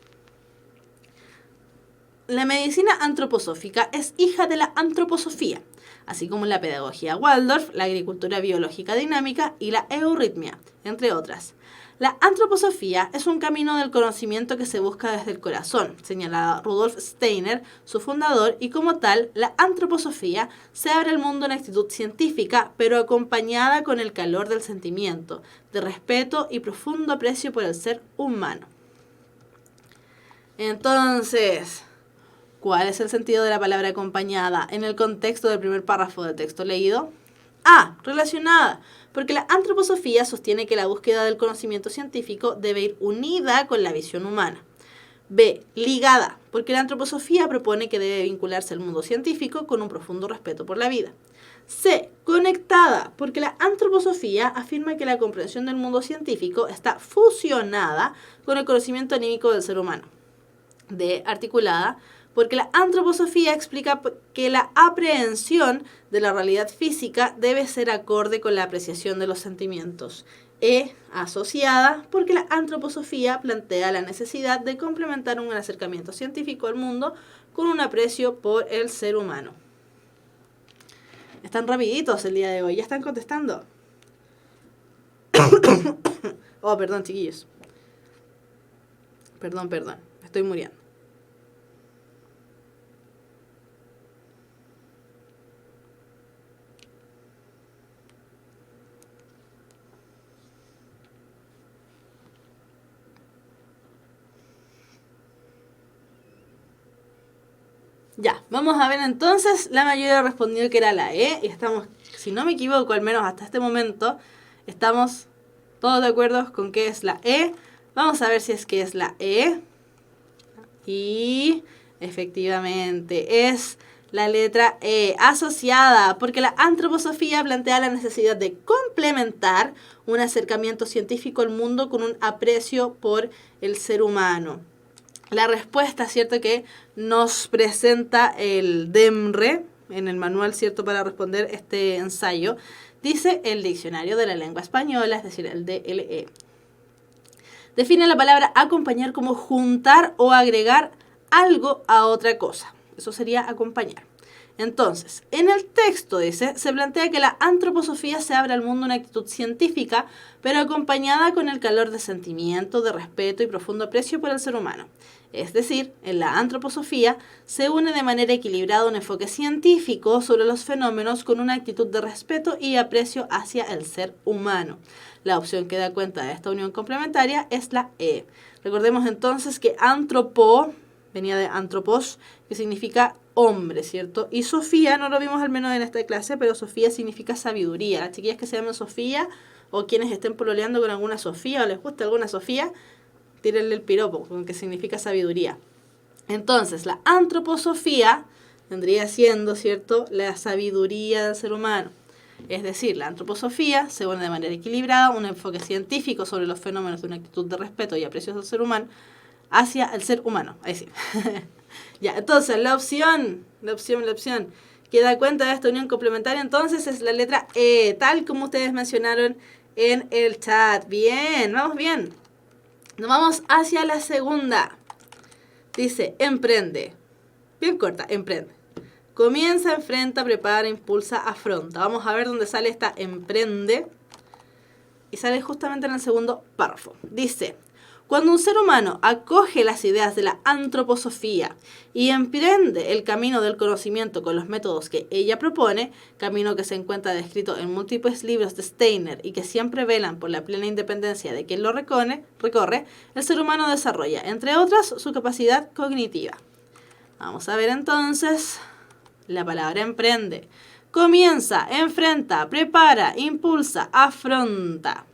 la medicina antroposófica es hija de la antroposofía, así como la pedagogía Waldorf, la agricultura biológica dinámica y la euritmia, entre otras. La antroposofía es un camino del conocimiento que se busca desde el corazón, señala Rudolf Steiner, su fundador, y como tal, la antroposofía se abre al mundo en actitud científica, pero acompañada con el calor del sentimiento, de respeto y profundo aprecio por el ser humano. Entonces, ¿cuál es el sentido de la palabra acompañada en el contexto del primer párrafo del texto leído? A. Relacionada, porque la antroposofía sostiene que la búsqueda del conocimiento científico debe ir unida con la visión humana. B. Ligada, porque la antroposofía propone que debe vincularse al mundo científico con un profundo respeto por la vida. C. Conectada, porque la antroposofía afirma que la comprensión del mundo científico está fusionada con el conocimiento anímico del ser humano. D. Articulada, porque la antroposofía explica que la aprehensión de la realidad física debe ser acorde con la apreciación de los sentimientos. E, asociada, porque la antroposofía plantea la necesidad de complementar un acercamiento científico al mundo con un aprecio por el ser humano. Están rapiditos el día de hoy, ya están contestando. Oh, perdón, chiquillos. Perdón, estoy muriendo. Ya, vamos a ver entonces, la mayoría respondió que era la E, y estamos, si no me equivoco, al menos hasta este momento, estamos todos de acuerdo con que es la E. Vamos a ver si es que es la E. Y efectivamente es la letra E, asociada, porque la antroposofía plantea la necesidad de complementar un acercamiento científico al mundo con un aprecio por el ser humano. La respuesta, ¿cierto?, que nos presenta el DEMRE en el manual, ¿cierto?, para responder este ensayo, dice el Diccionario de la Lengua Española, es decir, el DLE. Define la palabra acompañar como juntar o agregar algo a otra cosa. Eso sería acompañar. Entonces, en el texto dice, se plantea que la antroposofía se abre al mundo una actitud científica, pero acompañada con el calor de sentimiento, de respeto y profundo aprecio por el ser humano. Es decir, en la antroposofía se une de manera equilibrada un enfoque científico sobre los fenómenos con una actitud de respeto y aprecio hacia el ser humano. La opción que da cuenta de esta unión complementaria es la E. Recordemos entonces que antropo venía de antropos, que significa hombre, ¿cierto? Y Sofía, no lo vimos al menos en esta clase, pero Sofía significa sabiduría. Las chiquillas que se llaman Sofía o quienes estén pololeando con alguna Sofía o les gusta alguna Sofía, tírenle el piropo, que significa sabiduría. Entonces, la antroposofía vendría siendo, ¿cierto?, la sabiduría del ser humano. Es decir, la antroposofía se une de manera equilibrada un enfoque científico sobre los fenómenos de una actitud de respeto y aprecio del ser humano hacia el ser humano. Ahí sí. Ya, entonces, la opción que da cuenta de esta unión complementaria, entonces, es la letra E, tal como ustedes mencionaron en el chat. Bien, vamos bien. Nos vamos hacia la segunda. Dice, emprende. Bien corta, emprende. Comienza, enfrenta, prepara, impulsa, afronta. Vamos a ver dónde sale esta emprende. Y sale justamente en el segundo párrafo. Dice, cuando un ser humano acoge las ideas de la antroposofía y emprende el camino del conocimiento con los métodos que ella propone, camino que se encuentra descrito en múltiples libros de Steiner y que siempre velan por la plena independencia de quien lo recorre, el ser humano desarrolla, entre otras, su capacidad cognitiva. Vamos a ver entonces la palabra emprende. Comienza, enfrenta, prepara, impulsa, afronta.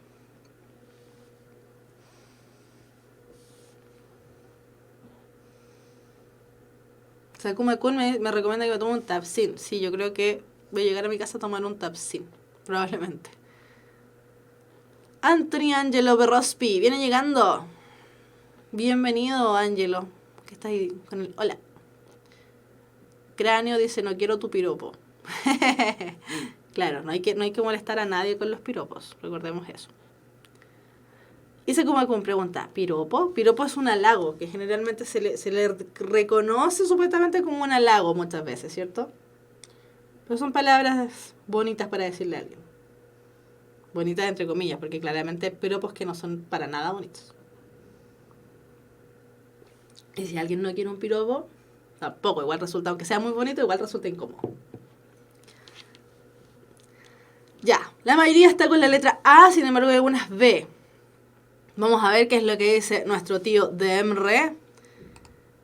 Sakuma-kun me recomienda que me tome un Tapsin. Sí, yo creo que voy a llegar a mi casa a tomar un Tapsin, probablemente. Anthony Angelo Berrospi, viene llegando. Bienvenido, Angelo. ¿Qué está ahí con el hola? Cráneo dice, no quiero tu piropo. Claro, no hay que molestar a nadie con los piropos, recordemos eso. Y Sakuma-kun pregunta, ¿piropo? Piropo es un halago, que generalmente se le reconoce supuestamente como un halago muchas veces, ¿cierto? Pero son palabras bonitas para decirle a alguien. Bonitas entre comillas, porque claramente hay piropos que no son para nada bonitos. Y si alguien no quiere un piropo, tampoco, igual resulta, aunque sea muy bonito, igual resulta incómodo. Ya, la mayoría está con la letra A, sin embargo hay algunas B. Vamos a ver qué es lo que dice nuestro tío DEMRE.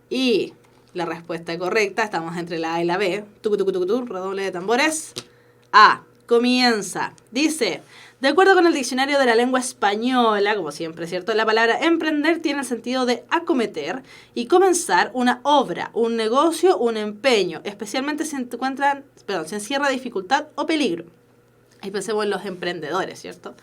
Y la respuesta correcta, estamos entre la A y la B. Redoble de tambores. A, comienza. Dice, de acuerdo con el Diccionario de la Lengua Española, como siempre, ¿cierto?, la palabra emprender tiene el sentido de acometer y comenzar una obra, un negocio, un empeño, especialmente si se encierra dificultad o peligro. Ahí pensemos en los emprendedores, ¿cierto?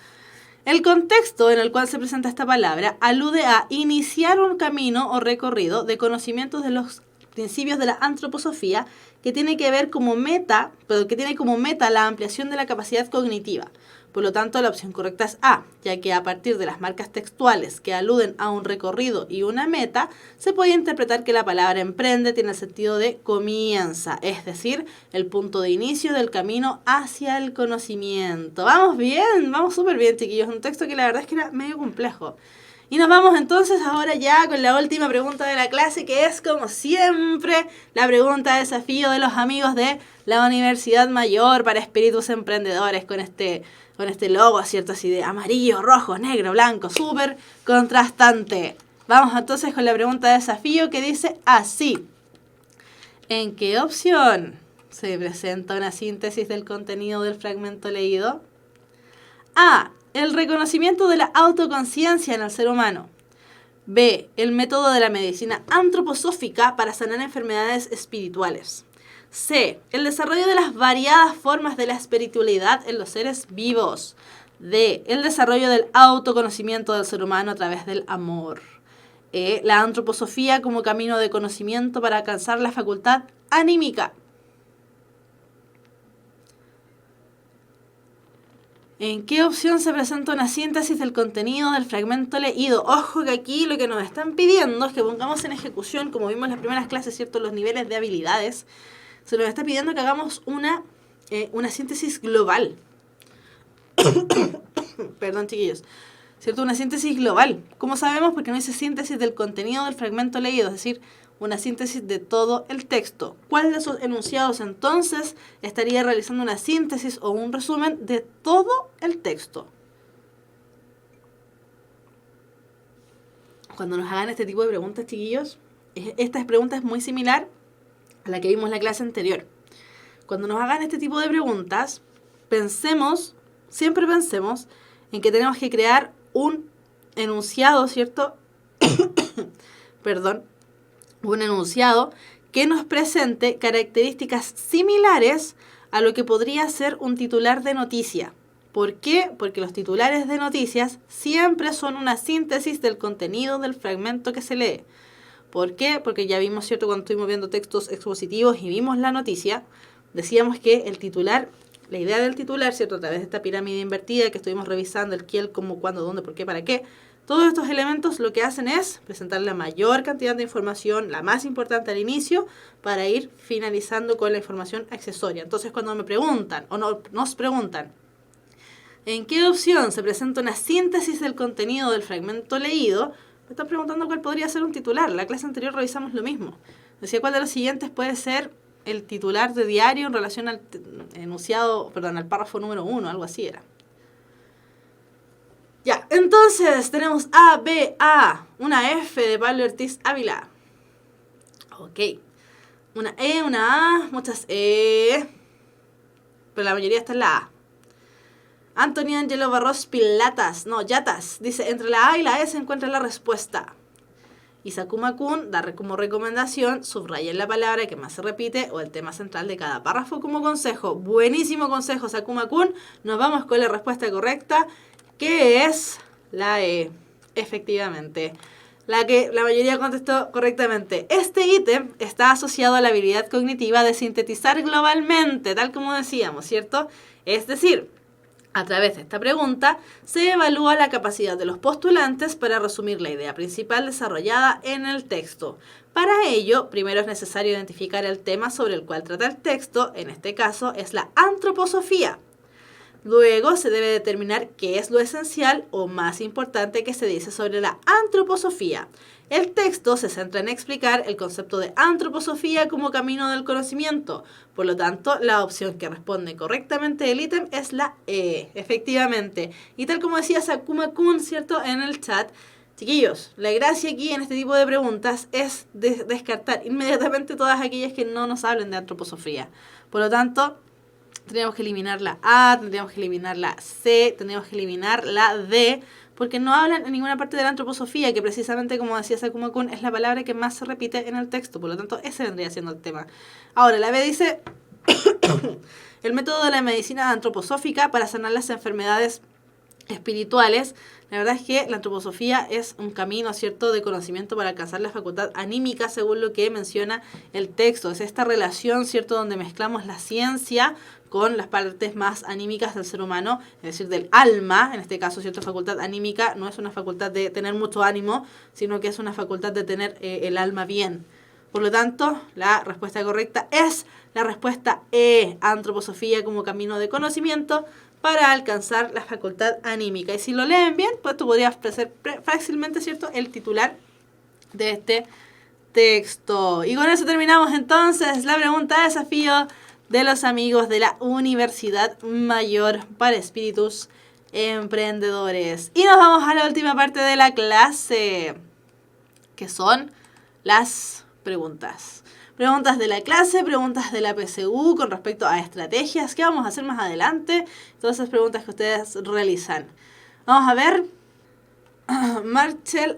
El contexto en el cual se presenta esta palabra alude a iniciar un camino o recorrido de conocimientos de los principios de la antroposofía, que tiene que ver como meta, pero que tiene como meta la ampliación de la capacidad cognitiva. Por lo tanto, la opción correcta es A, ya que a partir de las marcas textuales que aluden a un recorrido y una meta, se puede interpretar que la palabra emprende tiene el sentido de comienza, es decir, el punto de inicio del camino hacia el conocimiento. Vamos bien, vamos súper bien, chiquillos. Un texto que la verdad es que era medio complejo. Y nos vamos entonces ahora ya con la última pregunta de la clase, que es, como siempre, la pregunta de desafío de los amigos de la Universidad Mayor para Espíritus Emprendedores, con este logo, ¿cierto? Así de amarillo, rojo, negro, blanco, súper contrastante. Vamos entonces con la pregunta de desafío, que dice así: ¿en qué opción se presenta una síntesis del contenido del fragmento leído? A. El reconocimiento de la autoconciencia en el ser humano. B. El método de la medicina antroposófica para sanar enfermedades espirituales. C. El desarrollo de las variadas formas de la espiritualidad en los seres vivos. D. El desarrollo del autoconocimiento del ser humano a través del amor. E. La antroposofía como camino de conocimiento para alcanzar la facultad anímica. ¿En qué opción se presenta una síntesis del contenido del fragmento leído? Ojo que aquí lo que nos están pidiendo es que pongamos en ejecución, como vimos en las primeras clases, ¿cierto?, los niveles de habilidades. Se nos está pidiendo que hagamos una síntesis global. Perdón, chiquillos. ¿Cierto? Una síntesis global. ¿Cómo sabemos? Porque no dice síntesis del contenido del fragmento leído, es decir, una síntesis de todo el texto. ¿Cuál de esos enunciados entonces estaría realizando una síntesis o un resumen de todo el texto? Cuando nos hagan este tipo de preguntas, chiquillos, esta pregunta es muy similar a la que vimos en la clase anterior. Cuando nos hagan este tipo de preguntas, siempre pensemos en que tenemos que crear un enunciado, ¿cierto? Perdón. Un enunciado que nos presente características similares a lo que podría ser un titular de noticia. ¿Por qué? Porque los titulares de noticias siempre son una síntesis del contenido del fragmento que se lee. ¿Por qué? Porque ya vimos, ¿cierto?, cuando estuvimos viendo textos expositivos y vimos la noticia, decíamos que el titular, la idea del titular, ¿cierto?, a través de esta pirámide invertida que estuvimos revisando, el qué, el cómo, cuándo, dónde, por qué, para qué, todos estos elementos lo que hacen es presentar la mayor cantidad de información, la más importante al inicio, para ir finalizando con la información accesoria. Entonces, cuando me preguntan, o nos preguntan, ¿en qué opción se presenta una síntesis del contenido del fragmento leído?, me están preguntando cuál podría ser un titular. La clase anterior revisamos lo mismo. Decía cuál de los siguientes puede ser el titular de diario en relación al al párrafo número 1, algo así era. Ya, entonces tenemos A, B, A, una F de Pablo Ortiz Ávila. Ok. Una E, una A, muchas E. Pero la mayoría está en la A. Antonio Angelo Barros Yatas, dice, entre la A y la E se encuentra la respuesta. Y Sakuma-kun da como recomendación, subrayen la palabra que más se repite o el tema central de cada párrafo como consejo. Buenísimo consejo, Sakuma-kun. Nos vamos con la respuesta correcta, que es la E, efectivamente. La que la mayoría contestó correctamente. Este ítem está asociado a la habilidad cognitiva de sintetizar globalmente, tal como decíamos, ¿cierto? Es decir, a través de esta pregunta se evalúa la capacidad de los postulantes para resumir la idea principal desarrollada en el texto. Para ello, primero es necesario identificar el tema sobre el cual trata el texto, en este caso es la antroposofía. Luego se debe determinar qué es lo esencial o más importante que se dice sobre la antroposofía. El texto se centra en explicar el concepto de antroposofía como camino del conocimiento. Por lo tanto, la opción que responde correctamente el ítem es la E, efectivamente. Y tal como decía Sakuma-kun, ¿cierto?, en el chat, chiquillos, la gracia aquí en este tipo de preguntas es descartar inmediatamente todas aquellas que no nos hablen de antroposofía. Por lo tanto, tendríamos que eliminar la A, tendríamos que eliminar la C, tendríamos que eliminar la D, porque no hablan en ninguna parte de la antroposofía, que precisamente, como decía Sakuma-kun, es la palabra que más se repite en el texto. Por lo tanto, ese vendría siendo el tema. Ahora, la B dice, el método de la medicina antroposófica para sanar las enfermedades espirituales. La verdad es que la antroposofía es un camino, ¿cierto?, de conocimiento para alcanzar la facultad anímica, según lo que menciona el texto. Es esta relación, ¿cierto?, donde mezclamos la ciencia con las partes más anímicas del ser humano, es decir, del alma. En este caso, ¿cierto?, facultad anímica no es una facultad de tener mucho ánimo, sino que es una facultad de tener el alma bien. Por lo tanto, la respuesta correcta es la respuesta E, antroposofía como camino de conocimiento para alcanzar la facultad anímica. Y si lo leen bien, pues tú podrías ser fácilmente, ¿cierto?, el titular de este texto. Y con eso terminamos entonces la pregunta de desafío de los amigos de la Universidad Mayor para Espíritus Emprendedores. Y nos vamos a la última parte de la clase, que son las preguntas. Preguntas de la clase, preguntas de la PSU con respecto a estrategias que vamos a hacer más adelante. Todas esas preguntas que ustedes realizan. Vamos a ver. Marcel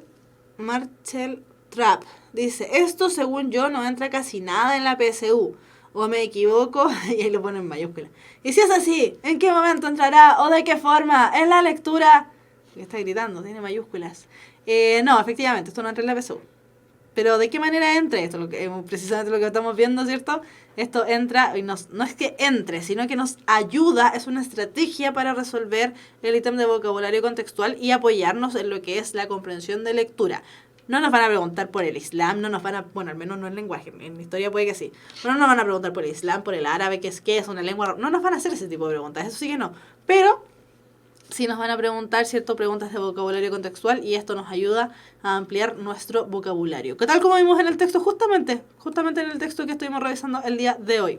Trapp dice, esto según yo no entra casi nada en la PSU. ¿O me equivoco? Y ahí lo pone en mayúscula. Y si es así, ¿en qué momento entrará? ¿O de qué forma? ¿En la lectura? Está gritando, tiene mayúsculas. No, efectivamente, esto no entra en la PSU. Pero ¿de qué manera entra esto? Precisamente lo que estamos viendo, ¿cierto? Esto entra, y no es que entre, sino que nos ayuda, es una estrategia para resolver el ítem de vocabulario contextual y apoyarnos en lo que es la comprensión de lectura. No nos van a preguntar por el Islam, no nos van a, bueno, al menos no en lenguaje, en historia puede que sí, pero no nos van a preguntar por el Islam, por el árabe, qué es una lengua, no nos van a hacer ese tipo de preguntas, eso sí que no, pero sí nos van a preguntar, ¿cierto?, preguntas de vocabulario contextual y esto nos ayuda a ampliar nuestro vocabulario. ¿Qué tal como vimos en el texto? Justamente en el texto que estuvimos revisando el día de hoy.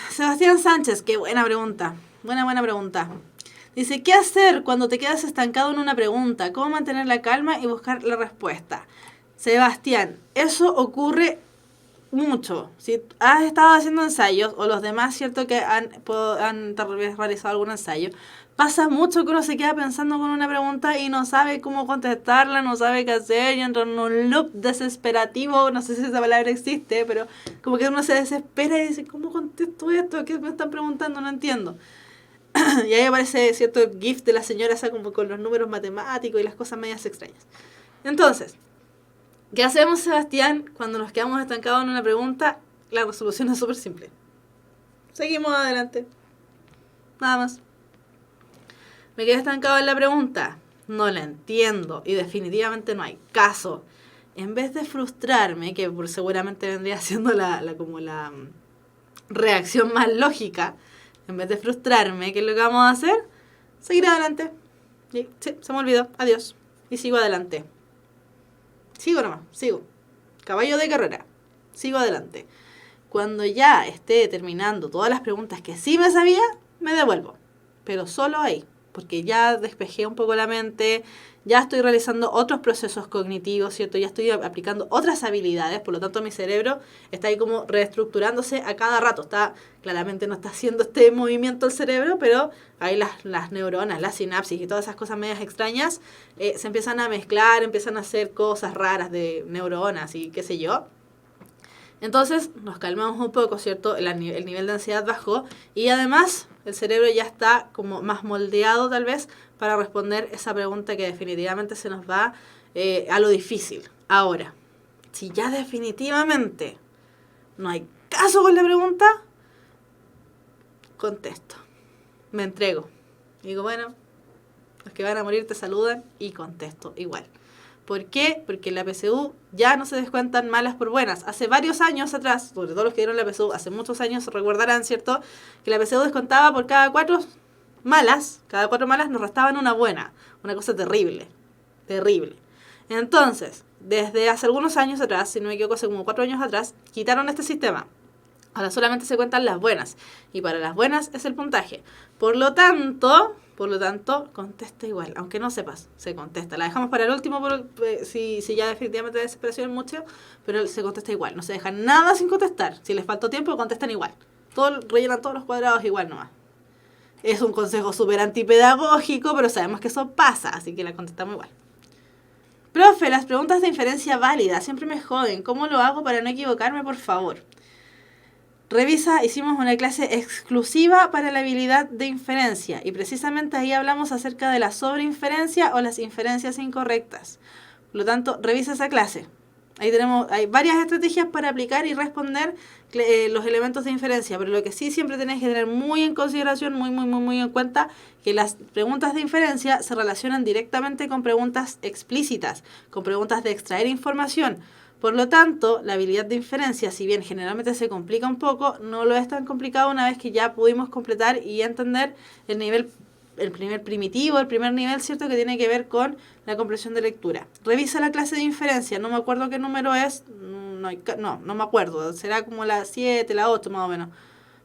Sebastián Sánchez, qué buena pregunta, buena pregunta. Dice, ¿qué hacer cuando te quedas estancado en una pregunta? ¿Cómo mantener la calma y buscar la respuesta? Sebastián, eso ocurre mucho. Si has estado haciendo ensayos, o los demás, ¿cierto?, que han tal vez realizado algún ensayo, pasa mucho que uno se queda pensando con una pregunta y no sabe cómo contestarla, no sabe qué hacer, y entra en un loop desesperativo, no sé si esa palabra existe, pero como que uno se desespera y dice, ¿cómo contesto esto? ¿Qué me están preguntando? No entiendo. Y ahí aparece, ¿cierto?, el GIF de la señora esa como con los números matemáticos y las cosas medias extrañas. Entonces, ¿qué hacemos, Sebastián, cuando nos quedamos estancados en una pregunta? La resolución es súper simple. Seguimos adelante. Nada más. Me quedé estancado en la pregunta. No la entiendo. Y definitivamente no hay caso. En vez de frustrarme, que seguramente vendría siendo la reacción más lógica, en vez de frustrarme, ¿qué es lo que vamos a hacer? Seguir adelante. Sí, se me olvidó. Adiós. Y sigo adelante. Sigo nomás, sigo. Caballo de carrera. Sigo adelante. Cuando ya esté terminando todas las preguntas que sí me sabía, me devuelvo. Pero solo ahí. Porque ya despejé un poco la mente, ya estoy realizando otros procesos cognitivos, ¿cierto? Ya estoy aplicando otras habilidades, por lo tanto mi cerebro está ahí como reestructurándose a cada rato. Claramente no está haciendo este movimiento el cerebro, pero ahí las neuronas, las sinapsis y todas esas cosas medias extrañas se empiezan a mezclar, empiezan a hacer cosas raras de neuronas y qué sé yo. Entonces nos calmamos un poco, ¿cierto? El nivel de ansiedad bajó y además el cerebro ya está como más moldeado tal vez para responder esa pregunta que definitivamente se nos va a lo difícil. Ahora, si ya definitivamente no hay caso con la pregunta, contesto. Me entrego. Digo, bueno, los que van a morir te saludan y contesto igual. ¿Por qué? Porque en la PSU ya no se descuentan malas por buenas. Hace varios años atrás, sobre todo los que dieron la PSU, hace muchos años recordarán, ¿cierto?, que la PSU descontaba por cada 4 malas nos restaban una buena. Una cosa terrible. Terrible. Entonces, desde hace algunos años atrás, si no me equivoco, hace como 4 años atrás, quitaron este sistema. Ahora solamente se cuentan las buenas. Y para las buenas es el puntaje. Por lo tanto, contesta igual. Aunque no sepas, se contesta. La dejamos para el último si ya definitivamente la desesperación es mucho, pero se contesta igual. No se deja nada sin contestar. Si les faltó tiempo, contestan igual. Rellenan todos los cuadrados igual nomás. Es un consejo súper antipedagógico, pero sabemos que eso pasa, así que la contestamos igual. Profe, las preguntas de inferencia válida siempre me joden. ¿Cómo lo hago para no equivocarme, por favor? Revisa, hicimos una clase exclusiva para la habilidad de inferencia y precisamente ahí hablamos acerca de la sobreinferencia o las inferencias incorrectas. Por lo tanto, revisa esa clase. Ahí hay varias estrategias para aplicar y responder los elementos de inferencia, pero lo que sí siempre tenés que tener muy en consideración, muy en cuenta, que las preguntas de inferencia se relacionan directamente con preguntas explícitas, con preguntas de extraer información. Por lo tanto, la habilidad de inferencia, si bien generalmente se complica un poco, no lo es tan complicado una vez que ya pudimos completar y entender el primer primitivo, el primer nivel, ¿cierto? Que tiene que ver con la comprensión de lectura. Revisa la clase de inferencia, no me acuerdo qué número es, no me acuerdo, será como la 7, la 8 más o menos.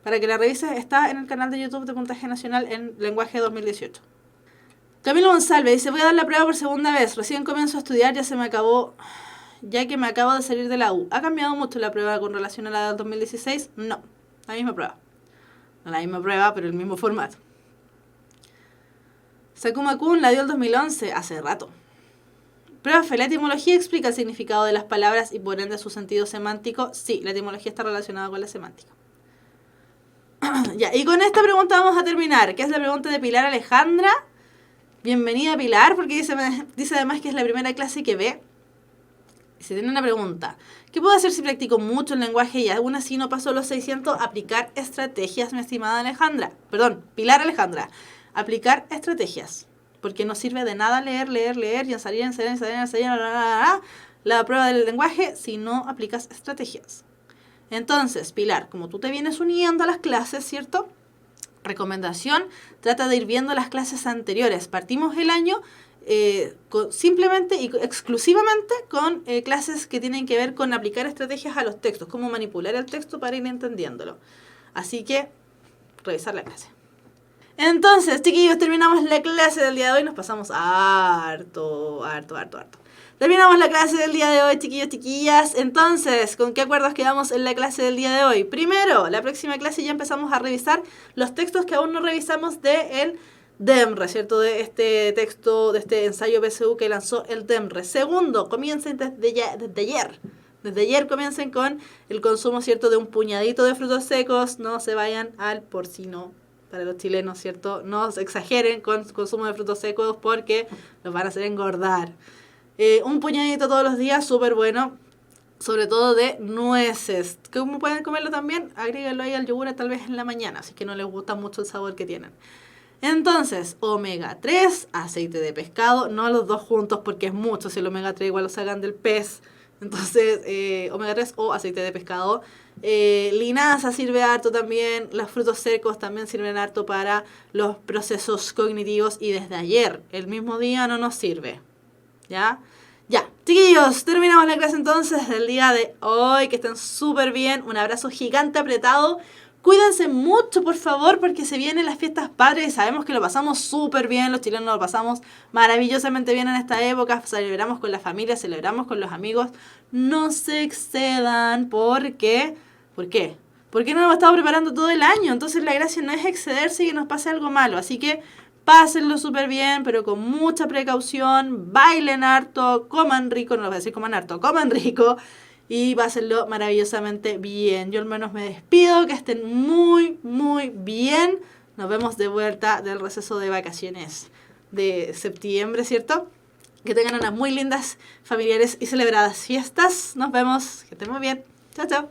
Para que la revises, está en el canal de YouTube de Puntaje Nacional en Lenguaje 2018. Camilo González dice, voy a dar la prueba por segunda vez, recién comienzo a estudiar, ya que me acabo de salir de la U. ¿Ha cambiado mucho la prueba con relación a la del 2016? No, la misma prueba. No la misma prueba, pero el mismo formato. Sakuma Kun la dio el 2011, hace rato. Profe, ¿la etimología explica el significado de las palabras y por ende su sentido semántico? Sí, la etimología está relacionada con la semántica. Ya, y con esta pregunta vamos a terminar, que es la pregunta de Pilar Alejandra. Bienvenida, Pilar, porque dice además que es la primera clase que ve. Y se tiene una pregunta. ¿Qué puedo hacer si practico mucho el lenguaje y aún así no paso los 600? Aplicar estrategias, mi estimada Alejandra. Perdón, Pilar Alejandra. Aplicar estrategias. Porque no sirve de nada leer y ensayar la prueba del lenguaje si no aplicas estrategias. Entonces, Pilar, como tú te vienes uniendo a las clases, ¿cierto? Recomendación, trata de ir viendo las clases anteriores. Partimos el año simplemente y exclusivamente con clases que tienen que ver con aplicar estrategias a los textos, cómo manipular el texto para ir entendiéndolo. Así que, revisar la clase. Entonces, chiquillos, terminamos la clase del día de hoy. Nos pasamos harto. Terminamos la clase del día de hoy, chiquillos, chiquillas. Entonces, ¿con qué acuerdos quedamos en la clase del día de hoy? Primero, la próxima clase ya empezamos a revisar los textos que aún no revisamos del DEMRE, ¿cierto? De este texto, de este ensayo PSU que lanzó el DEMRE. Segundo, comiencen desde ayer. Desde ayer comiencen con el consumo, ¿cierto? De un puñadito de frutos secos. No se vayan al porcino. Para los chilenos, ¿cierto? No exageren con el consumo de frutos secos porque los van a hacer engordar. Un puñadito todos los días, súper bueno. Sobre todo de nueces. ¿Cómo pueden comerlo también? Agréguenlo ahí al yogur tal vez en la mañana, así que no les gusta mucho el sabor que tienen. Entonces, omega 3, aceite de pescado, no los dos juntos porque es mucho. Si el omega 3 igual lo sacan del pez. Entonces, omega 3 o aceite de pescado. Linaza sirve harto también. Los frutos secos también sirven harto para los procesos cognitivos. Y desde ayer, el mismo día, no nos sirve. ¿Ya? Ya, chiquillos, terminamos la clase entonces del día de hoy. Que estén súper bien. Un abrazo gigante apretado. Cuídense mucho, por favor, porque se vienen las fiestas patrias y sabemos que lo pasamos súper bien. Los chilenos lo pasamos maravillosamente bien en esta época. Celebramos con la familia, celebramos con los amigos. No se excedan, porque... ¿Por qué? Porque no hemos estado preparando todo el año. Entonces la gracia no es excederse y que nos pase algo malo. Así que pásenlo súper bien, pero con mucha precaución. Bailen harto, coman rico. No les voy a decir coman harto, coman rico. Y pásenlo maravillosamente bien. Yo al menos me despido, que estén muy, muy bien. Nos vemos de vuelta del receso de vacaciones de septiembre, ¿cierto? Que tengan unas muy lindas, familiares y celebradas fiestas. Nos vemos, que estén muy bien. Chao, chao.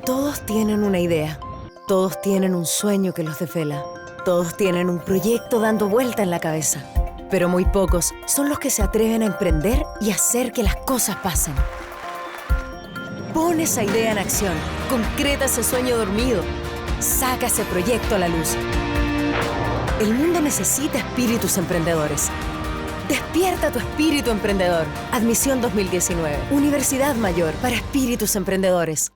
Todos tienen una idea, todos tienen un sueño que los desvela, todos tienen un proyecto dando vuelta en la cabeza, pero muy pocos son los que se atreven a emprender y hacer que las cosas pasen. Pon esa idea en acción, concreta ese sueño dormido, saca ese proyecto a la luz. El mundo necesita espíritus emprendedores. Despierta tu espíritu emprendedor. Admisión 2019. Universidad Mayor para espíritus emprendedores.